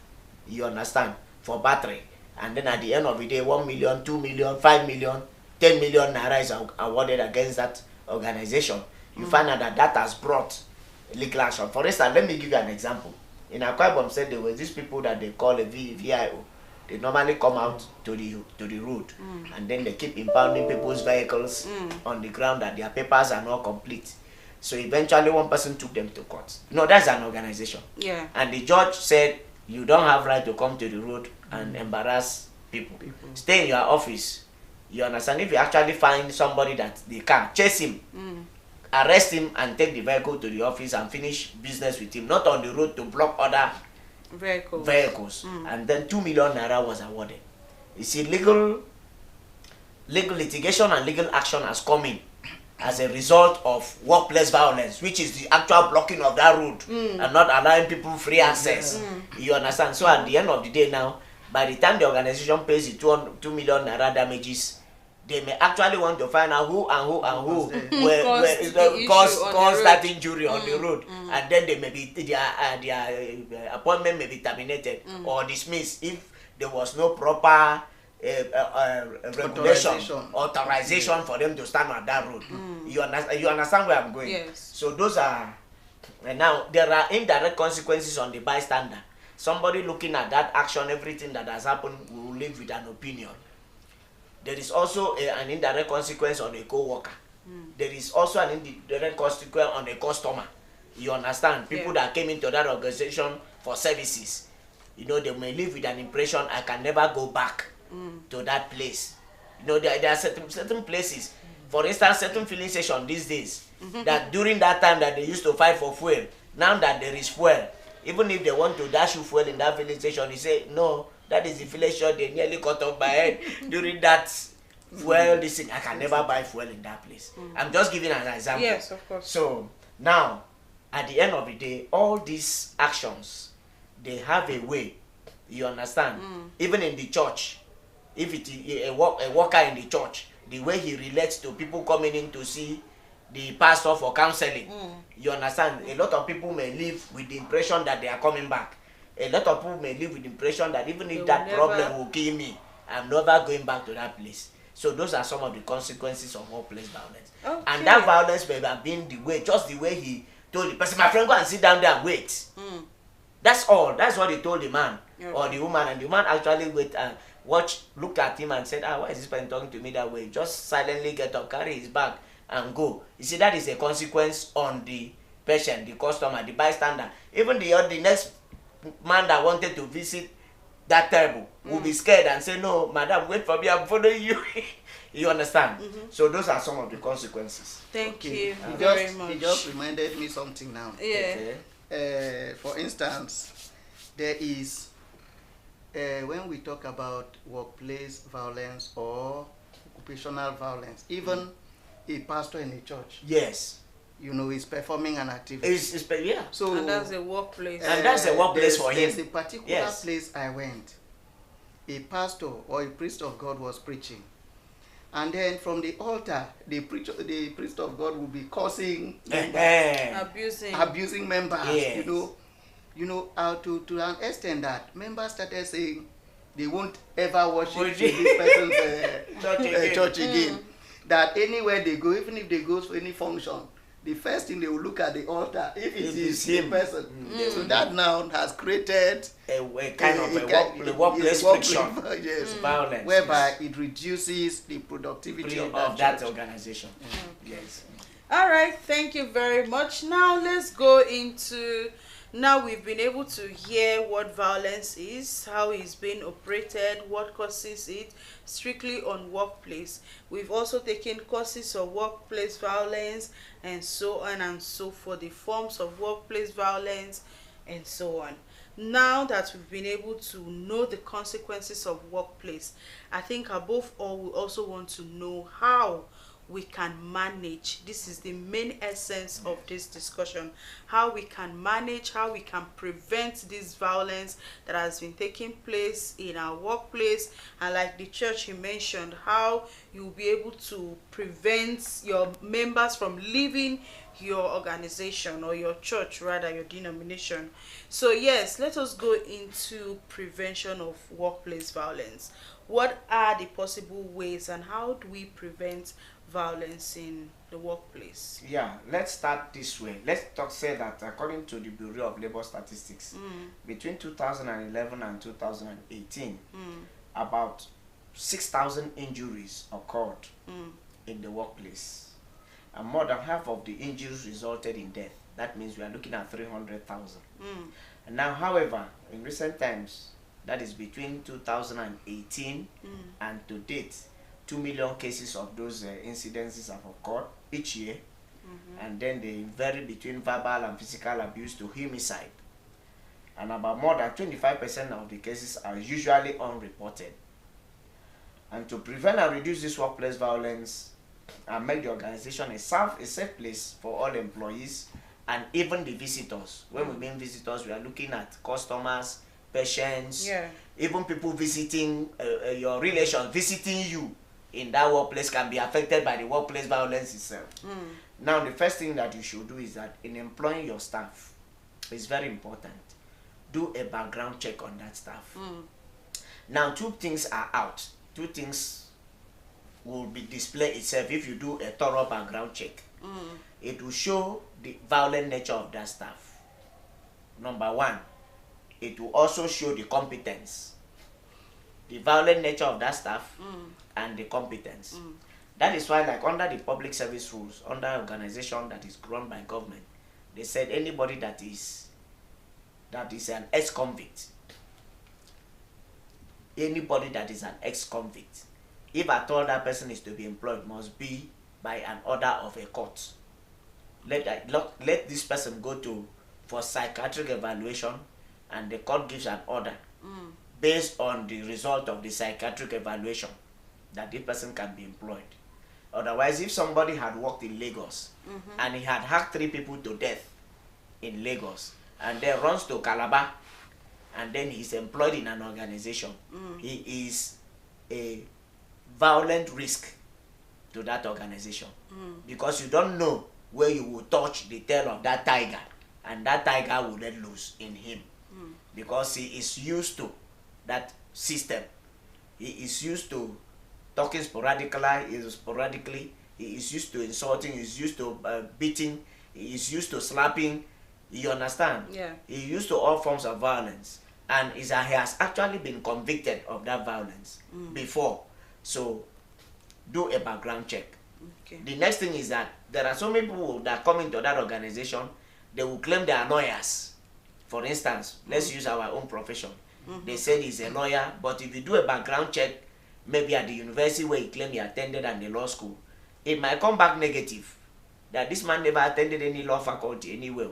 you understand, for battery. And then at the end of the day, 1 million, 2 million, 5 million, 10 million naira is awarded against that organization. You find out that has brought legal action. For instance, let me give you an example. In Akwa Ibom said there were these people that they call a VIO. They normally come out to the road and then they keep impounding people's vehicles on the ground that their papers are not complete. So eventually one person took them to court. No, that's an organization. Yeah. And the judge said, you don't have right to come to the road and embarrass people. Stay in your office. You understand? If you actually find somebody that they can chase him, arrest him and take the vehicle to the office and finish business with him, not on the road to block other vehicles. And then 2 million naira was awarded. You see, legal litigation and legal action has come in as a result of workplace violence, which is the actual blocking of that road and not allowing people free access. You understand? So at the end of the day now, by the time the organization pays the 2 million naira damages, they may actually want to find out who caused that injury on the road, and then they may be their appointment may be terminated or dismissed if there was no proper authorization for them to stand on that road. You understand where I'm going? Yes. So those are, and now there are indirect consequences on the bystander. Somebody looking at that action, everything that has happened, will live with an opinion. There is also an indirect consequence on a co-worker. There is also an indirect consequence on a customer. You understand? People that came into that organization for services, you know, they may live with an impression, I can never go back to that place. You know, there are certain places, for instance, certain filling stations these days, that during that time that they used to fight for fuel, now that there is fuel, even if they want to dash you fuel in that filling station, you say, no, that is the filling station, they nearly cut off my head during that fuel, this thing, I can never buy fuel in that place. I'm just giving an example. Yes, of course. So, now, at the end of the day, all these actions, they have a way, you understand? Even in the church, if it is a worker in the church, the way he relates to people coming in to see the pastor for counseling, you understand? A lot of people may live with the impression that they are coming back. A lot of people may live with the impression that even if that problem will kill me, I'm never going back to that place. So those are some of the consequences of workplace violence. Okay. And that violence may have been the way, just the way he told the person, my friend, go and sit down there and wait. That's all. That's what he told the man or the woman. And the woman actually wait and look at him and said, why is this person talking to me that way? Just silently get up, carry his bag and go. You see, that is a consequence on the patient, the customer, the bystander. Even the next man that wanted to visit that table will be scared and say, no, madam, wait for me, I'm following you. You understand? So those are some of the consequences. Thank you very much. It just reminded me something now. Yeah. Okay. For instance, there is, when we talk about workplace violence or occupational violence, even a pastor in a church. Yes. You know, is performing an activity. So, and that's a workplace. And that's a workplace for him. There's a particular place I went. A pastor or a priest of God was preaching. And then from the altar, the priest of God will be cursing, abusing members. Yes. You know, to an extent that members started saying they won't ever worship in this person's church again. That anywhere they go, even if they go for any function, the first thing they will look at the altar if it is him person. So that now has created a kind of a workplace friction, violence, whereby it reduces the productivity of that organization. Yes. All right, thank you very much. Now let's go into. Now we've been able to hear what violence is, how it's being operated, what causes it, strictly on workplace. We've also taken causes of workplace violence and so on and so forth, the forms of workplace violence and so on. Now that we've been able to know the consequences of workplace, I think above all we also want to know how we can manage. This is the main essence of this discussion, how we can manage, how we can prevent this violence that has been taking place in our workplace. And like the church you mentioned, how you'll be able to prevent your members from leaving your organization or your church, rather your denomination. So yes, let us go into prevention of workplace violence. What are the possible ways and how do we prevent violence in the workplace? Yeah, let's start this way. Let's say that according to the Bureau of Labor Statistics, between 2011 and 2018, about 6,000 injuries occurred in the workplace. And more than half of the injuries resulted in death. That means we are looking at 300,000. And now, however, in recent times, that is between 2018 and to date, 2 million cases of those incidences have occurred each year, and then they vary between verbal and physical abuse to homicide. And about more than 25% of the cases are usually unreported. And to prevent and reduce this workplace violence and make the organization a safe place for all employees and even the visitors. When we mean visitors, we are looking at customers, patients, even people visiting your relations, visiting you in that workplace can be affected by the workplace violence itself. Now, the first thing that you should do is that in employing your staff, it's very important. Do a background check on that staff. Now, two things are out. Two things will be displayed itself if you do a thorough background check. It will show the violent nature of that staff. Number one, it will also show the competence. The violent nature of that staff and the competence. That is why, like under the public service rules, under an organization that is run by government, they said anybody that is an ex-convict, if at all that person is to be employed, must be by an order of a court. Let this person go for psychiatric evaluation, and the court gives an order based on the result of the psychiatric evaluation that this person can be employed. Otherwise, if somebody had worked in Lagos and he had hacked 3 people to death in Lagos and then runs to Calabar and then he's employed in an organization, he is a violent risk to that organization, because you don't know where you will touch the tail of that tiger, and that tiger will let loose in him, because he is used to that system. He is used to talking sporadically, he is used to insulting, he is used to beating, he is used to slapping. You understand? He is used to all forms of violence, and he has actually been convicted of that violence before. So do a background check. The next thing is that there are so many people that come into that organization, they will claim they are lawyers. For instance, let's use our own profession. They said he's a lawyer, but if you do a background check, maybe at the university where he claimed he attended and the law school, it might come back negative, that this man never attended any law faculty anywhere,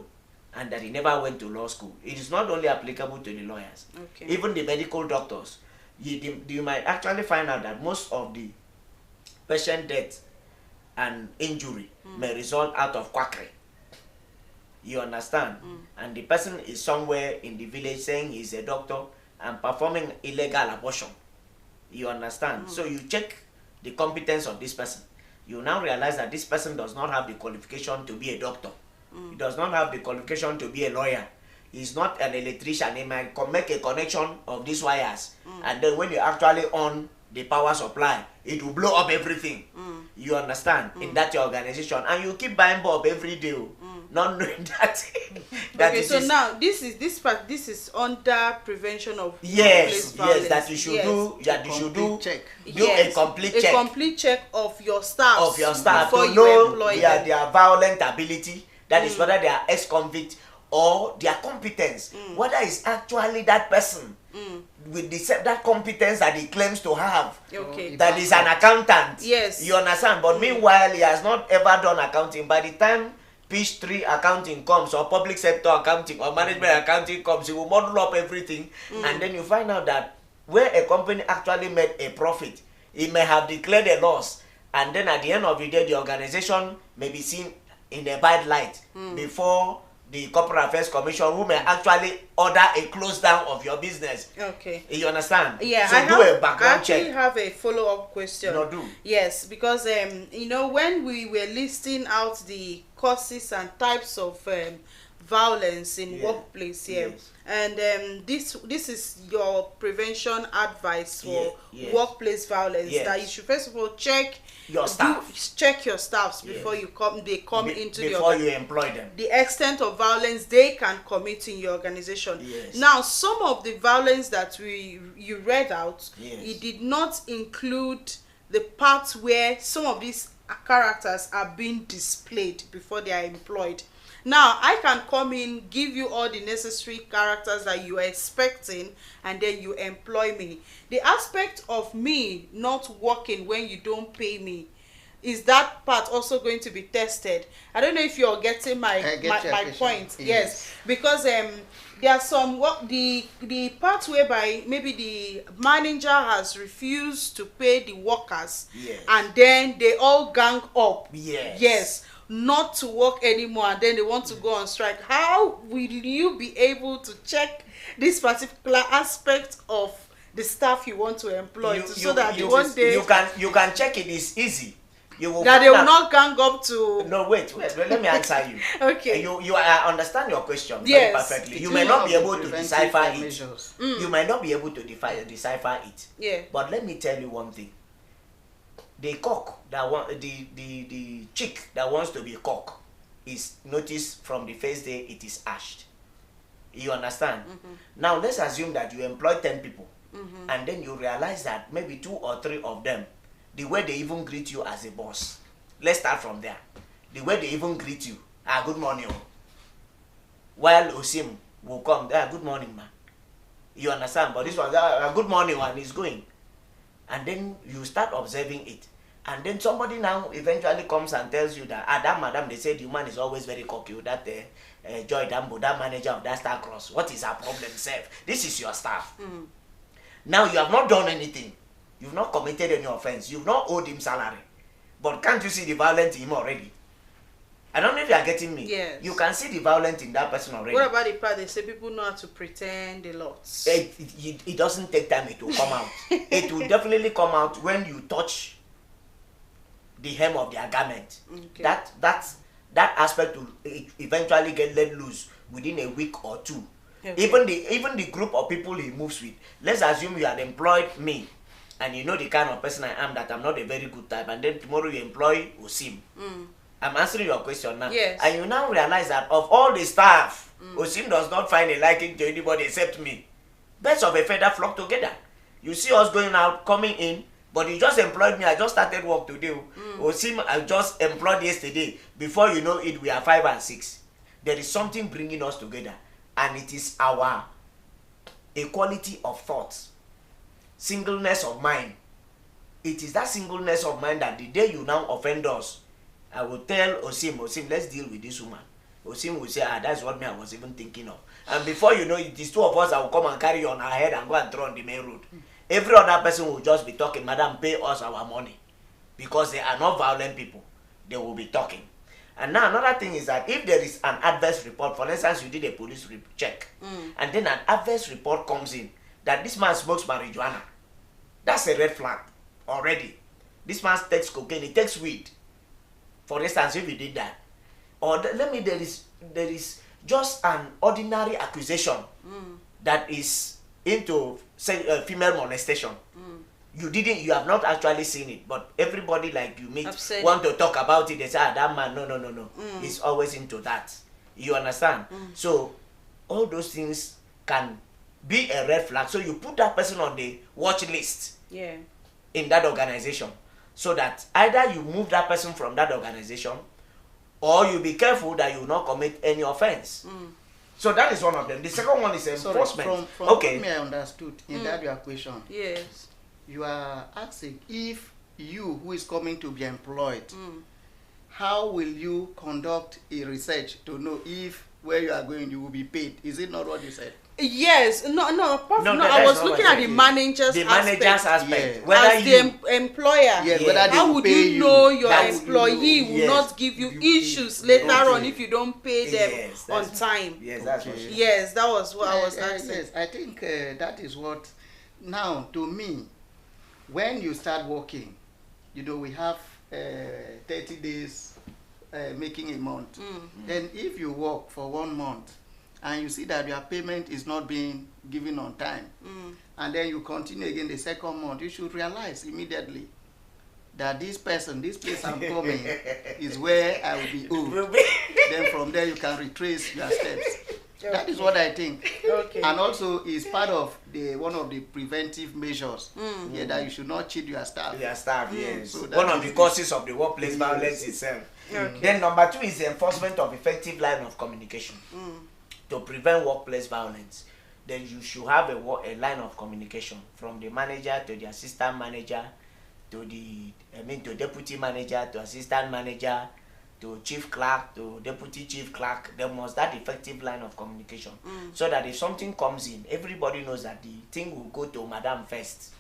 and that he never went to law school. It is not only applicable to the lawyers, even the medical doctors. You might actually find out that most of the patient death and injury may result out of quackery. You understand? And the person is somewhere in the village saying he's a doctor and performing illegal abortion. You understand? So you check the competence of this person. You now realize that this person does not have the qualification to be a doctor. He does not have the qualification to be a lawyer. He's not an electrician. He might make a connection of these wires, and then when you actually on the power supply, it will blow up everything. You understand? In that your organization, and you keep buying bulb every day, not knowing that. Okay, so now this is under prevention of yes, violence. that you should do. That you should do. Check. Do a complete check. A complete check of your staff. Before you know employ their violent ability. That is whether they are ex-convict or their competence. Whether it's actually that person with that competence that he claims to have. That is an accountant. Yes. You understand? But meanwhile, he has not ever done accounting. By the time Pitch 3 accounting comes, or public sector accounting, or management accounting comes, he will model up everything, and then you find out that where a company actually made a profit, he may have declared a loss, and then at the end of the day, the organization may be seen in a bad light before the Corporate Affairs Commission, who may actually order a close down of your business. You understand? Yeah. So do a background check. I actually have a follow-up question. No, do. Yes, because when we were listing out the causes and types of violence in workplace here, and this is your prevention advice for workplace violence, that you should first of all check your staff. Check your staffs before you come into before you employ them. The extent of violence they can commit in your organization. Now, some of the violence that you read out, it did not include the parts where some of these characters are being displayed before they are employed. Now, I can come in, give you all the necessary characters that you are expecting, and then you employ me. The aspect of me not working when you don't pay me, is that part also going to be tested? I don't know if you're getting my point. Yes, because there are some the part whereby maybe the manager has refused to pay the workers, and then they all gang up. Yes, not to work anymore, and then they want to go on strike. How will you be able to check this particular aspect of the staff you want to employ so that one day you can check it? Is easy. You will that they will not gang up to. No, wait, let me answer you. Okay. You understand your question very perfectly. You may not be able to decipher it. You might not be able to decipher it. Yeah. But let me tell you one thing. The cock that the chick that wants to be cock is noticed from the first day it is ashed. You understand? Now let's assume that you employ 10 people, and then you realize that maybe 2 or 3 of them, the way they even greet you as a boss. Let's start from there. The way they even greet you, good morning. While Osim will come, good morning, man. You understand? But this one, good morning, and he's going. And then you start observing it. And then somebody now eventually comes and tells you that, that madam, they said the man is always very cocky. That Joy Dambo, that manager of that Star Cross. What is her problem, Seth? This is your staff. Now you have not done anything. You've not committed any offense. You've not owed him salary. But can't you see the violence in him already? I don't know if you are getting me. Yes. You can see the violence in that person already. What about the part they say people know how to pretend a lot? It doesn't take time to come out. It will definitely come out when you touch the hem of their garment. Okay. That aspect will eventually get let loose within a week or 2. Okay. Even the group of people he moves with. Let's assume you had employed me, and you know the kind of person I am, that I'm not a very good type, and then tomorrow you employ Osim. I'm answering your question now. Yes. And you now realize that of all the staff, Osim does not find a liking to anybody except me. Birds of a feather flock together. You see us going out, coming in, but you just employed me. I just started work today. Osim I just employed yesterday. Before you know it, we are 5 and 6. There is something bringing us together, and it is our equality of thoughts, singleness of mind. It is that singleness of mind that the day you now offend us, I will tell Osim, let's deal with this woman. Osim will say, that's what I was even thinking of. And before you know it, is 2 of us that will come and carry on our head and go and throw on the main road. Every other person will just be talking, madam, pay us our money. Because they are not violent people. They will be talking. And now another thing is that if there is an adverse report, for instance, you did a police check, and then an adverse report comes in that this man smokes marijuana, that's a red flag already. This man takes cocaine, he takes weed. For instance, if he did that, or there is just an ordinary accusation that is into, say, female molestation. You have not actually seen it, but everybody like you meet want to talk about it. They say, that man, no. He's always into that. You understand? So all those things can be a red flag. So you put that person on the watch list in that organization, so that either you move that person from that organization, or you be careful that you will not commit any offense. So that is one of them. The second one is enforcement. From okay. What I understood in that your question. Yes. You are asking if you who is coming to be employed, how will you conduct a research to know if where you are going you will be paid? Is it not what you said? Yes. No. I was looking at the manager's aspect. Yes. Whether as the employer, how would you know your employee will not give you issues later on if you don't pay them on time? Yes, that's what. Yes, that was what I was asking. Yes, I think that is what. Now, to me, when you start working, we have 30 days making a month. Then if you work for 1 month and you see that your payment is not being given on time, and then you continue again the second month, you should realize immediately that this place I'm coming is where I will be owed. Then from there you can retrace your steps. That is what I think. Okay. And also is part of the one of the preventive measures. Yeah, that you should not cheat your staff. Your staff, yes. So One of the causes of the workplace violence itself. Okay. Then number 2 is the enforcement of effective line of communication. To prevent workplace violence, then you should have a line of communication from the manager to the assistant manager to to deputy manager to assistant manager to chief clerk to deputy chief clerk. There must that effective line of communication so that if something comes in, everybody knows that the thing will go to madam first.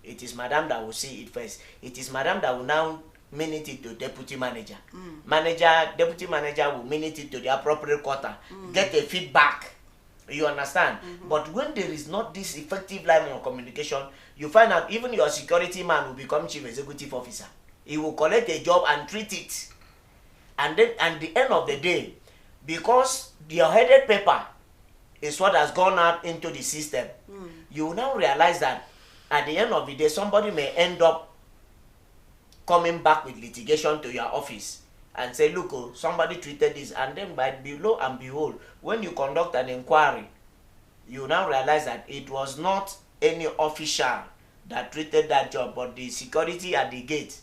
It is madam that will see it first. It is madam that will now minute it to deputy manager. Deputy manager will minute it to the appropriate quarter, get a feedback. You understand? But when there is not this effective line of communication, you find out even your security man will become chief executive officer. He will collect a job and treat it. And then at the end of the day, because your headed paper is what has gone out into the system, you will now realize that at the end of the day, somebody may end up coming back with litigation to your office and say, look, oh, somebody treated this, and then by below and behold, when you conduct an inquiry, you now realize that it was not any official that treated that job, but the security at the gate.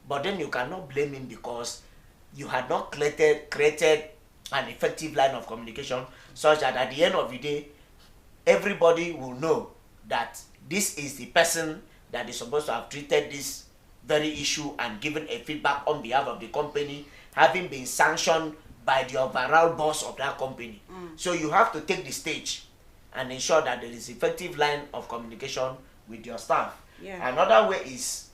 But then you cannot blame him because you had not created an effective line of communication such that at the end of the day, everybody will know that this is the person that is supposed to have treated this very issue and given a feedback on behalf of the company, having been sanctioned by the overall boss of that company. So you have to take the stage and ensure that there is effective line of communication with your staff. Yeah. Another way is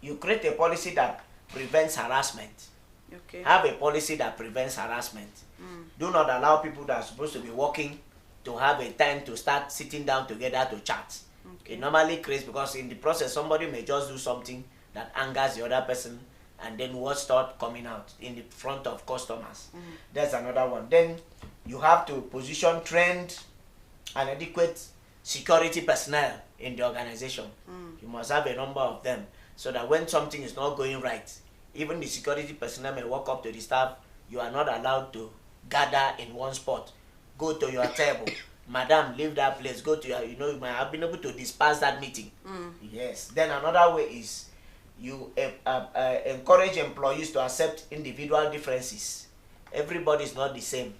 you create a policy that prevents harassment. Okay. Have a policy that prevents harassment. Do not allow people that are supposed to be working to have a time to start sitting down together to chat. It normally creates, because in the process somebody may just do something that angers the other person, and then words start coming out in the front of customers. That's another one. Then you have to position trained and adequate security personnel in the organization. You must have a number of them so that when something is not going right, even the security personnel may walk up to the staff. You are not allowed to gather in one spot. Go to your table. Madam, leave that place. Go to your, you might have been able to disperse that meeting. Yes. Then another way is you encourage employees to accept individual differences. Everybody is not the same.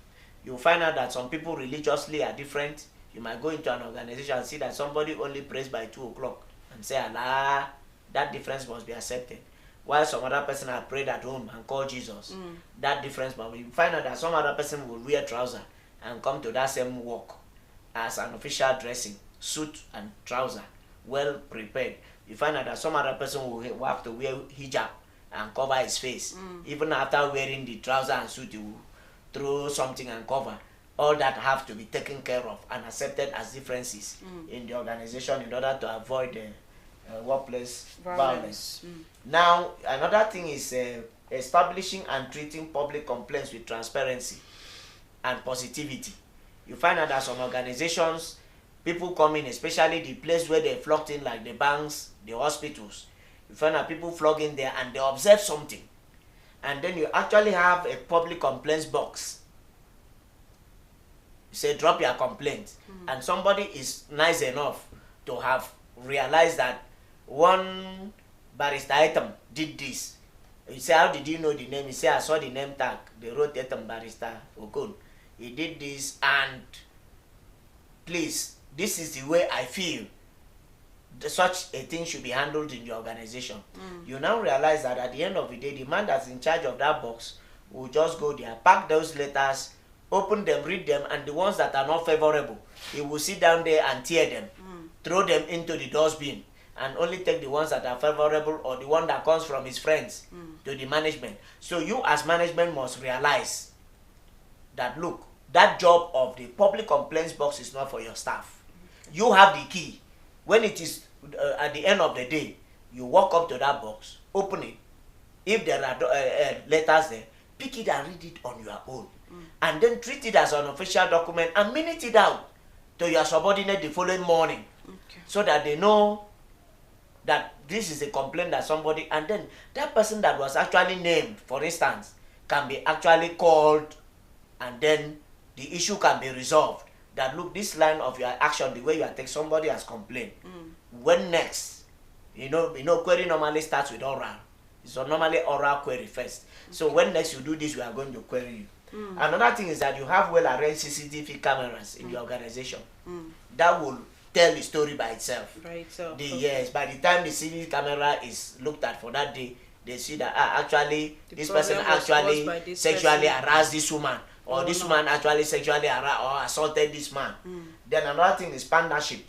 You find out that some people religiously are different. You might go into an organization and see that somebody only prays by 2 o'clock and say, Allah, that difference must be accepted. While some other person have prayed at home and called Jesus, that difference, but you find out that some other person will wear trouser and come to that same work as an official dressing, suit and trouser, well prepared. You find out that some other person will have to wear hijab and cover his face. Even after wearing the trouser and suit, he will throw something and cover. All that have to be taken care of and accepted as differences in the organization in order to avoid workplace violence. Now, another thing is establishing and treating public complaints with transparency and positivity. You find out that some organizations, people come in, especially the place where they flocked in, like the banks, the hospitals. You find out people flock in there and they observe something. And then you actually have a public complaints box. You say, drop your complaint. And somebody is nice enough to have realized that one barrister item did this. You say, how did you know the name? You say, I saw the name tag. They wrote item barrister Okon. He did this, and please, this is the way I feel such a thing should be handled in the organization. You now realize that at the end of the day, the man that's in charge of that box will just go there, pack those letters, open them, read them, and the ones that are not favorable, he will sit down there and tear them, throw them into the dustbin, and only take the ones that are favorable or the one that comes from his friends to the management. So you as management must realize that, look, that job of the public complaints box is not for your staff. You have the key. When it is at the end of the day, you walk up to that box, open it. If there are letters there, pick it and read it on your own. And then treat it as an official document and minute it out to your subordinate the following morning. So that they know that this is a complaint that somebody, and then that person that was actually named, for instance, can be actually called and then the issue can be resolved. That look, this line of your action, the way you attack somebody has complained. When next? Query normally starts with oral. So normally oral query first. So when next you do this, we are going to query you. Another thing is that you have well-arranged CCTV cameras in your organization. That will tell the story by itself. Yes, by the time the CCTV camera is looked at for that day, they see that actually this person actually sexually harassed this woman, or this woman actually sexually harassed or assaulted this man. Then another thing is partnership.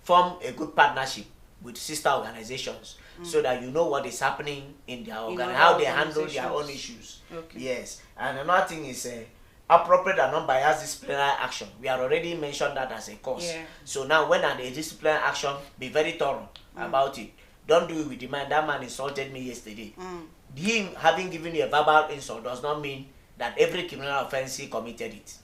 Form a good partnership with sister organizations so that you know what is happening in their organization, how they handle their own issues. Yes, and another thing is appropriate and non-biased disciplinary action. We have already mentioned that as a cause. So now when a disciplinary action, be very thorough about it. Don't do it with the man, that man insulted me yesterday. Him having given you a verbal insult does not mean that every criminal offense he committed it.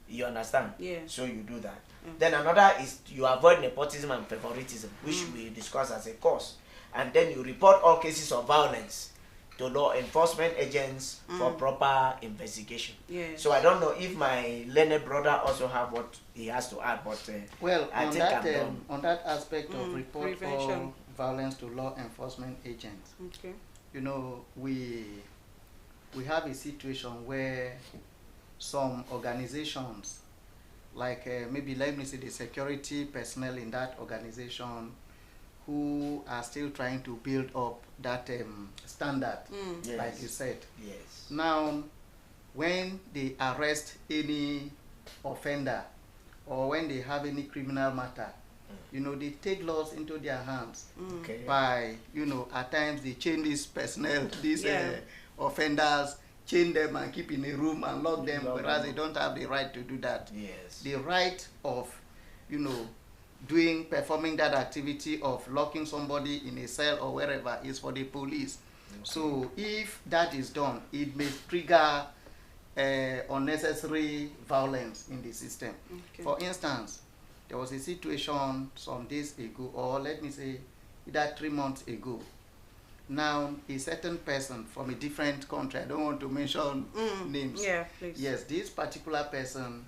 You understand? So you do that. Then another is you avoid nepotism and favoritism, which we discuss as a cause. And then you report all cases of violence to law enforcement agents for proper investigation. So I don't know if my learned brother also have what he has to add, but well, I think on that aspect of report all violence to law enforcement agents, we have a situation where some organizations, like maybe let me say the security personnel in that organization, who are still trying to build up that standard, like you said. Now, when they arrest any offender or when they have any criminal matter, they take laws into their hands by, at times they chain these personnel, these offenders, chain them and keep in a room and lock them, whereas they don't have the right to do that. The right of, performing that activity of locking somebody in a cell or wherever is for the police. So if that is done, it may trigger unnecessary violence in the system. For instance, there was a situation some days ago, or let me say either 3 months ago. Now, a certain person from a different country, I don't want to mention names. Please. Yes, this particular person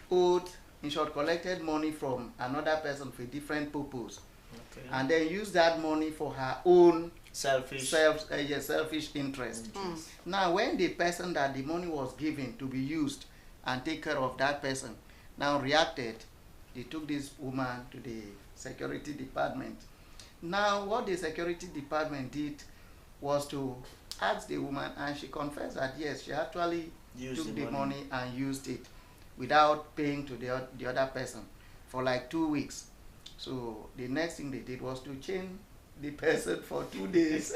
owed, in short, collected money from another person for a different purpose, and then used that money for her own selfish interest. Now, when the person that the money was given to be used and take care of that person now reacted, they took this woman to the security department. Now, what the security department did was to ask the woman, and she confessed that yes, she actually took the money and used it without paying to the other person for like 2 weeks. So the next thing they did was to chain the person for 2 days.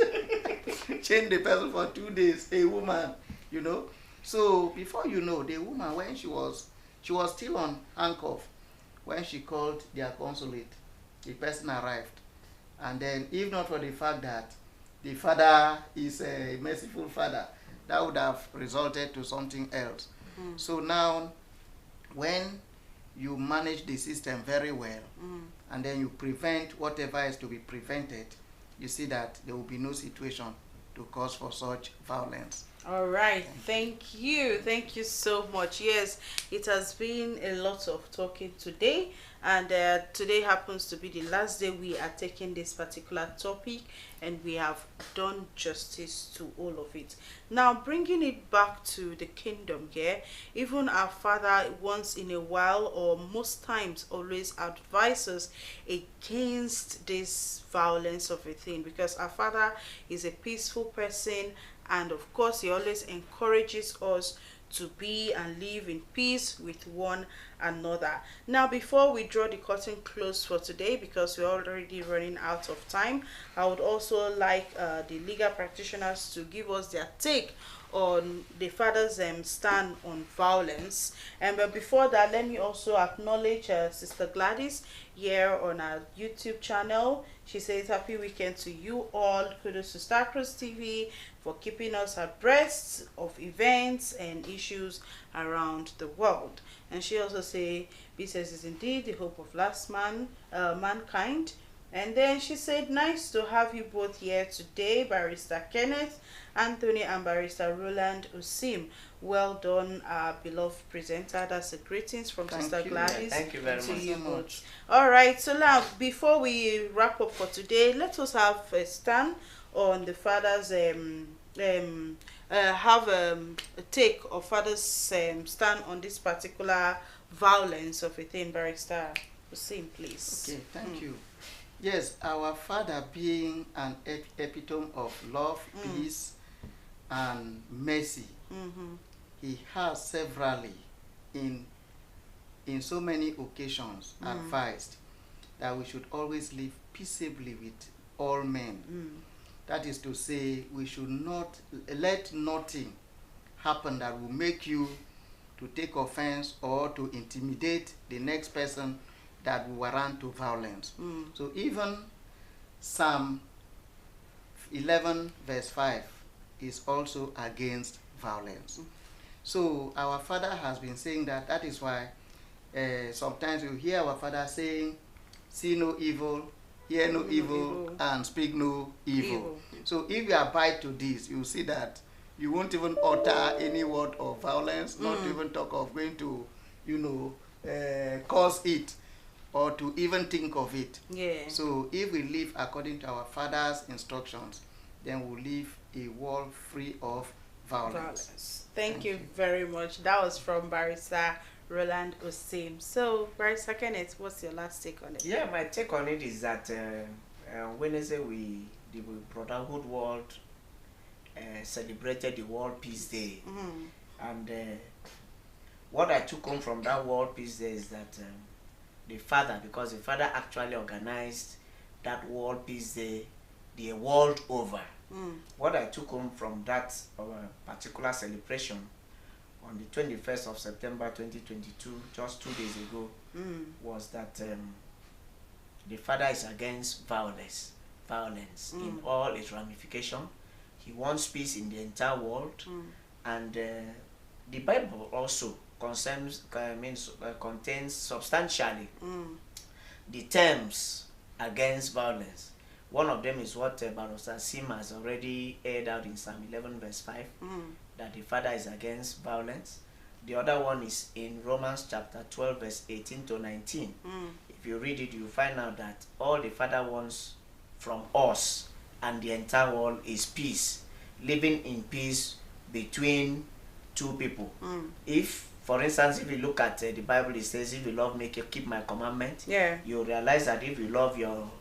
Chain the person for 2 days, a woman, So before you know, the woman, when she was still on handcuff, when she called their consulate, the person arrived. And then, if not for the fact that the father is a merciful father, that would have resulted to something else. So now, when you manage the system very well, and then you prevent whatever is to be prevented, you see that there will be no situation to cause for such violence. All right, thank you so much. Yes, it has been a lot of talking today, and today happens to be the last day we are taking this particular topic, and we have done justice to all of it. Now, bringing it back to the kingdom here, even our father once in a while, or most times always, advises against this violence of a thing, because our father is a peaceful person, and of course he always encourages us to be and live in peace with one another. Now, before we draw the curtain close for today, because we're already running out of time, I would also like the legal practitioners to give us their take on the father's stand on violence. But before that, let me also acknowledge Sister Gladys here on our YouTube channel. She says happy weekend to you all. Kudos to Starcross TV for keeping us abreast of events and issues around the world. And she also says, business is indeed the hope of mankind. And then she said, nice to have you both here today, Barrister Kenneth Anthony and Barrister Roland Osim. Well done, our beloved presenter. That's a greetings from Sister Gladys. Thank you very to much. you both. All right, so now before we wrap up for today, let us have a stand on the father's have a take of father's stand on this particular violence of a thing. Barrister Osim, please. Okay, thank you. Yes, our Father being an epitome of love, peace, and mercy, he has severally, in so many occasions, advised that we should always live peaceably with all men. That is to say, we should not let nothing happen that will make you to take offense or to intimidate the next person that will warrant to violence. So even Psalm 11 verse 5 is also against violence. So our Father has been saying that. That is why sometimes you hear our Father saying, see no evil, hear no evil, and speak no evil. So if you abide to this, you see that you won't even utter any word of violence, not even talk of going to, cause it, or to even think of it. Yeah. So if we live according to our Father's instructions, then we'll live a world free of violence. Thank you very much. That was from Barrister Roland Osim. So, Barrister Kenneth, what's your last take on it? Yeah, my take on it is that Wednesday the Brotherhood World celebrated the World Peace Day. And what I took home from that World Peace Day is that because the father actually organized that World Peace Day the world over. What I took home from that particular celebration on the 21st of September 2022, just 2 days ago, was that the father is against violence in all its ramifications. He wants peace in the entire world, and the Bible also contains substantially the terms against violence. One of them is what Barrister Sim has already aired out in Psalm 11 verse 5, that the father is against violence. The other one is in Romans chapter 12 verse 18 to 19. If you read it, you find out that all the father wants from us and the entire world is peace, living in peace between two people. If, for instance, if you look at the Bible, it says, if you love me, keep my commandment. Yeah. You realize that if you love your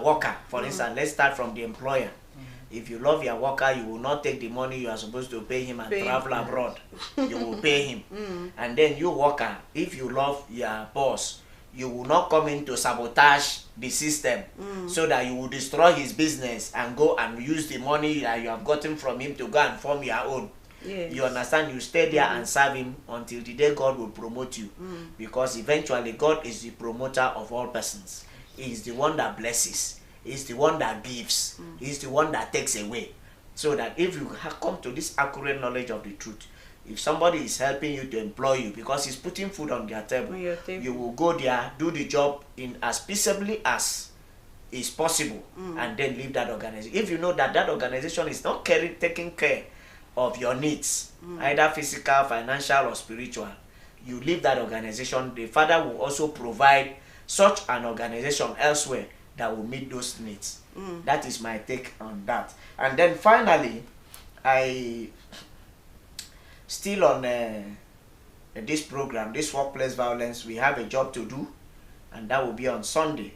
worker, for instance, let's start from the employer. If you love your worker, you will not take the money you are supposed to pay him and travel abroad. You will pay him. And then you worker, if you love your boss, you will not come in to sabotage the system so that you will destroy his business and go and use the money that you have gotten from him to go and form your own. Yes. You understand? You stay there and serve him until the day God will promote you. Because eventually God is the promoter of all persons. He is the one that blesses. He is the one that gives. He is the one that takes away. So that if you have come to this accurate knowledge of the truth, if somebody is helping you to employ you because he's putting food on their table, you will go there, do the job in as peaceably as is possible, and then leave that organization. If you know that that organization is not taking care of your needs, either physical, financial, or spiritual, you leave that organization. The Father will also provide such an organization elsewhere that will meet those needs. That is my take on that. And then finally, I still on this program, this workplace violence, we have a job to do, and that will be on Sunday.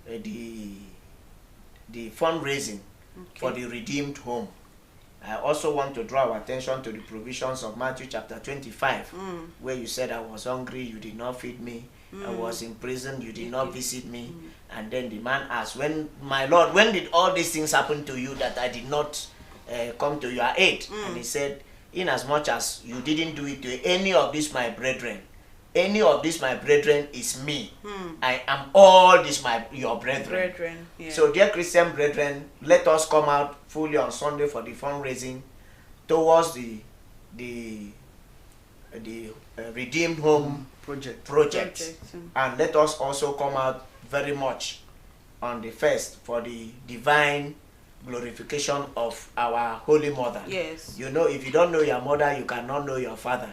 The fundraising for the Redeemed Home. I also want to draw our attention to the provisions of Matthew chapter 25, where you said, I was hungry, you did not feed me. I was in prison, you did not visit me. And then the man asked, my Lord, when did all these things happen to you that I did not come to your aid? And he said, inasmuch as you didn't do it to any of these my brethren, any of these my brethren is me. I am all these your brethren. Yeah. So dear Christian brethren, let us come out fully on Sunday for the fundraising towards the Redeemed Home project. And let us also come out very much on the 1st for the divine glorification of our Holy Mother. Yes. You know, if you don't know your mother, you cannot know your father.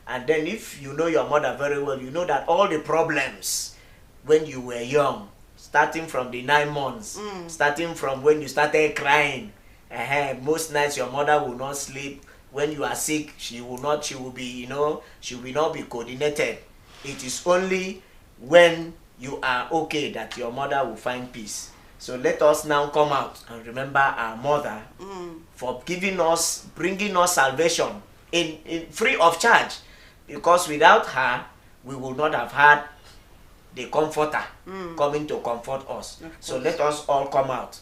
And then if you know your mother very well, you know that all the problems when you were young, starting from the 9 months, starting from when you started crying, most nights your mother will not sleep. When you are sick, she will not be coordinated. It is only when you are okay that your mother will find peace. So let us now come out and remember our mother for bringing us salvation in free of charge. Because without her, we would not have had the comforter coming to comfort us. So let us all come out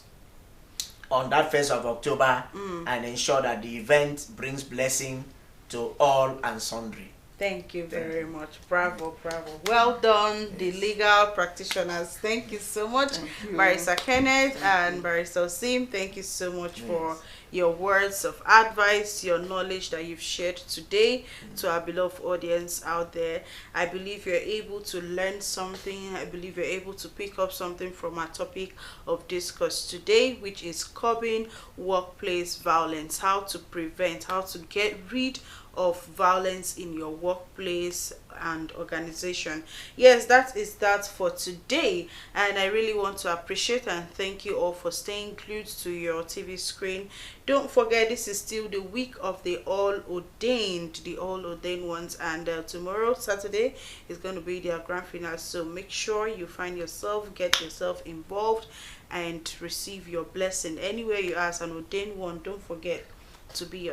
on that 1st of October and ensure that the event brings blessing to all and sundry. Thank you very much. Bravo, bravo. Well done, the legal practitioners. Thank you so much, Barrister Kenneth and Barrister Sim. Thank you so much for your words of advice, your knowledge that you've shared today to our beloved audience out there. I believe you're able to learn something. I believe you're able to pick up something from our topic of discourse today, which is curbing workplace violence, how to prevent, how to get rid of violence in your workplace and organization. Yes, that is that for today, and I really want to appreciate and thank you all for staying glued to your TV screen. Don't forget, this is still the week of the all ordained ones, and tomorrow, Saturday, is going to be their grand finale. So make sure you find yourself, get yourself involved, and receive your blessing anywhere you are as an ordained one. Don't forget to be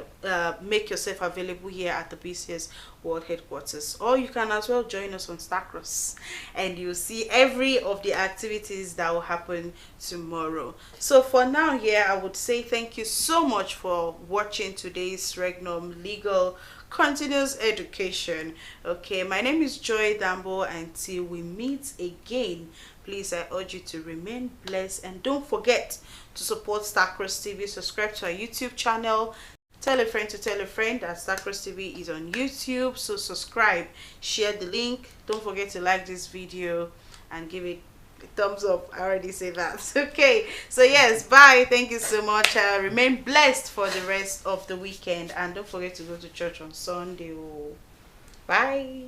make yourself available here at the BCS World Headquarters, or you can as well join us on Starcross, and you'll see every of the activities that will happen tomorrow. So for now, here I would say thank you so much for watching today's Regnum Legal Continuous Education. Okay, my name is Joy Dambo. Until we meet again, please, I urge you to remain blessed, and don't forget to support Starcross TV. Subscribe to our YouTube channel. Tell a friend to tell a friend that Starcross TV is on YouTube. So subscribe, share the link. Don't forget to like this video and give it a thumbs up. I already say that. Okay, so yes, bye. Thank you so much. Remain blessed for the rest of the weekend, and don't forget to go to church on Sunday. Bye.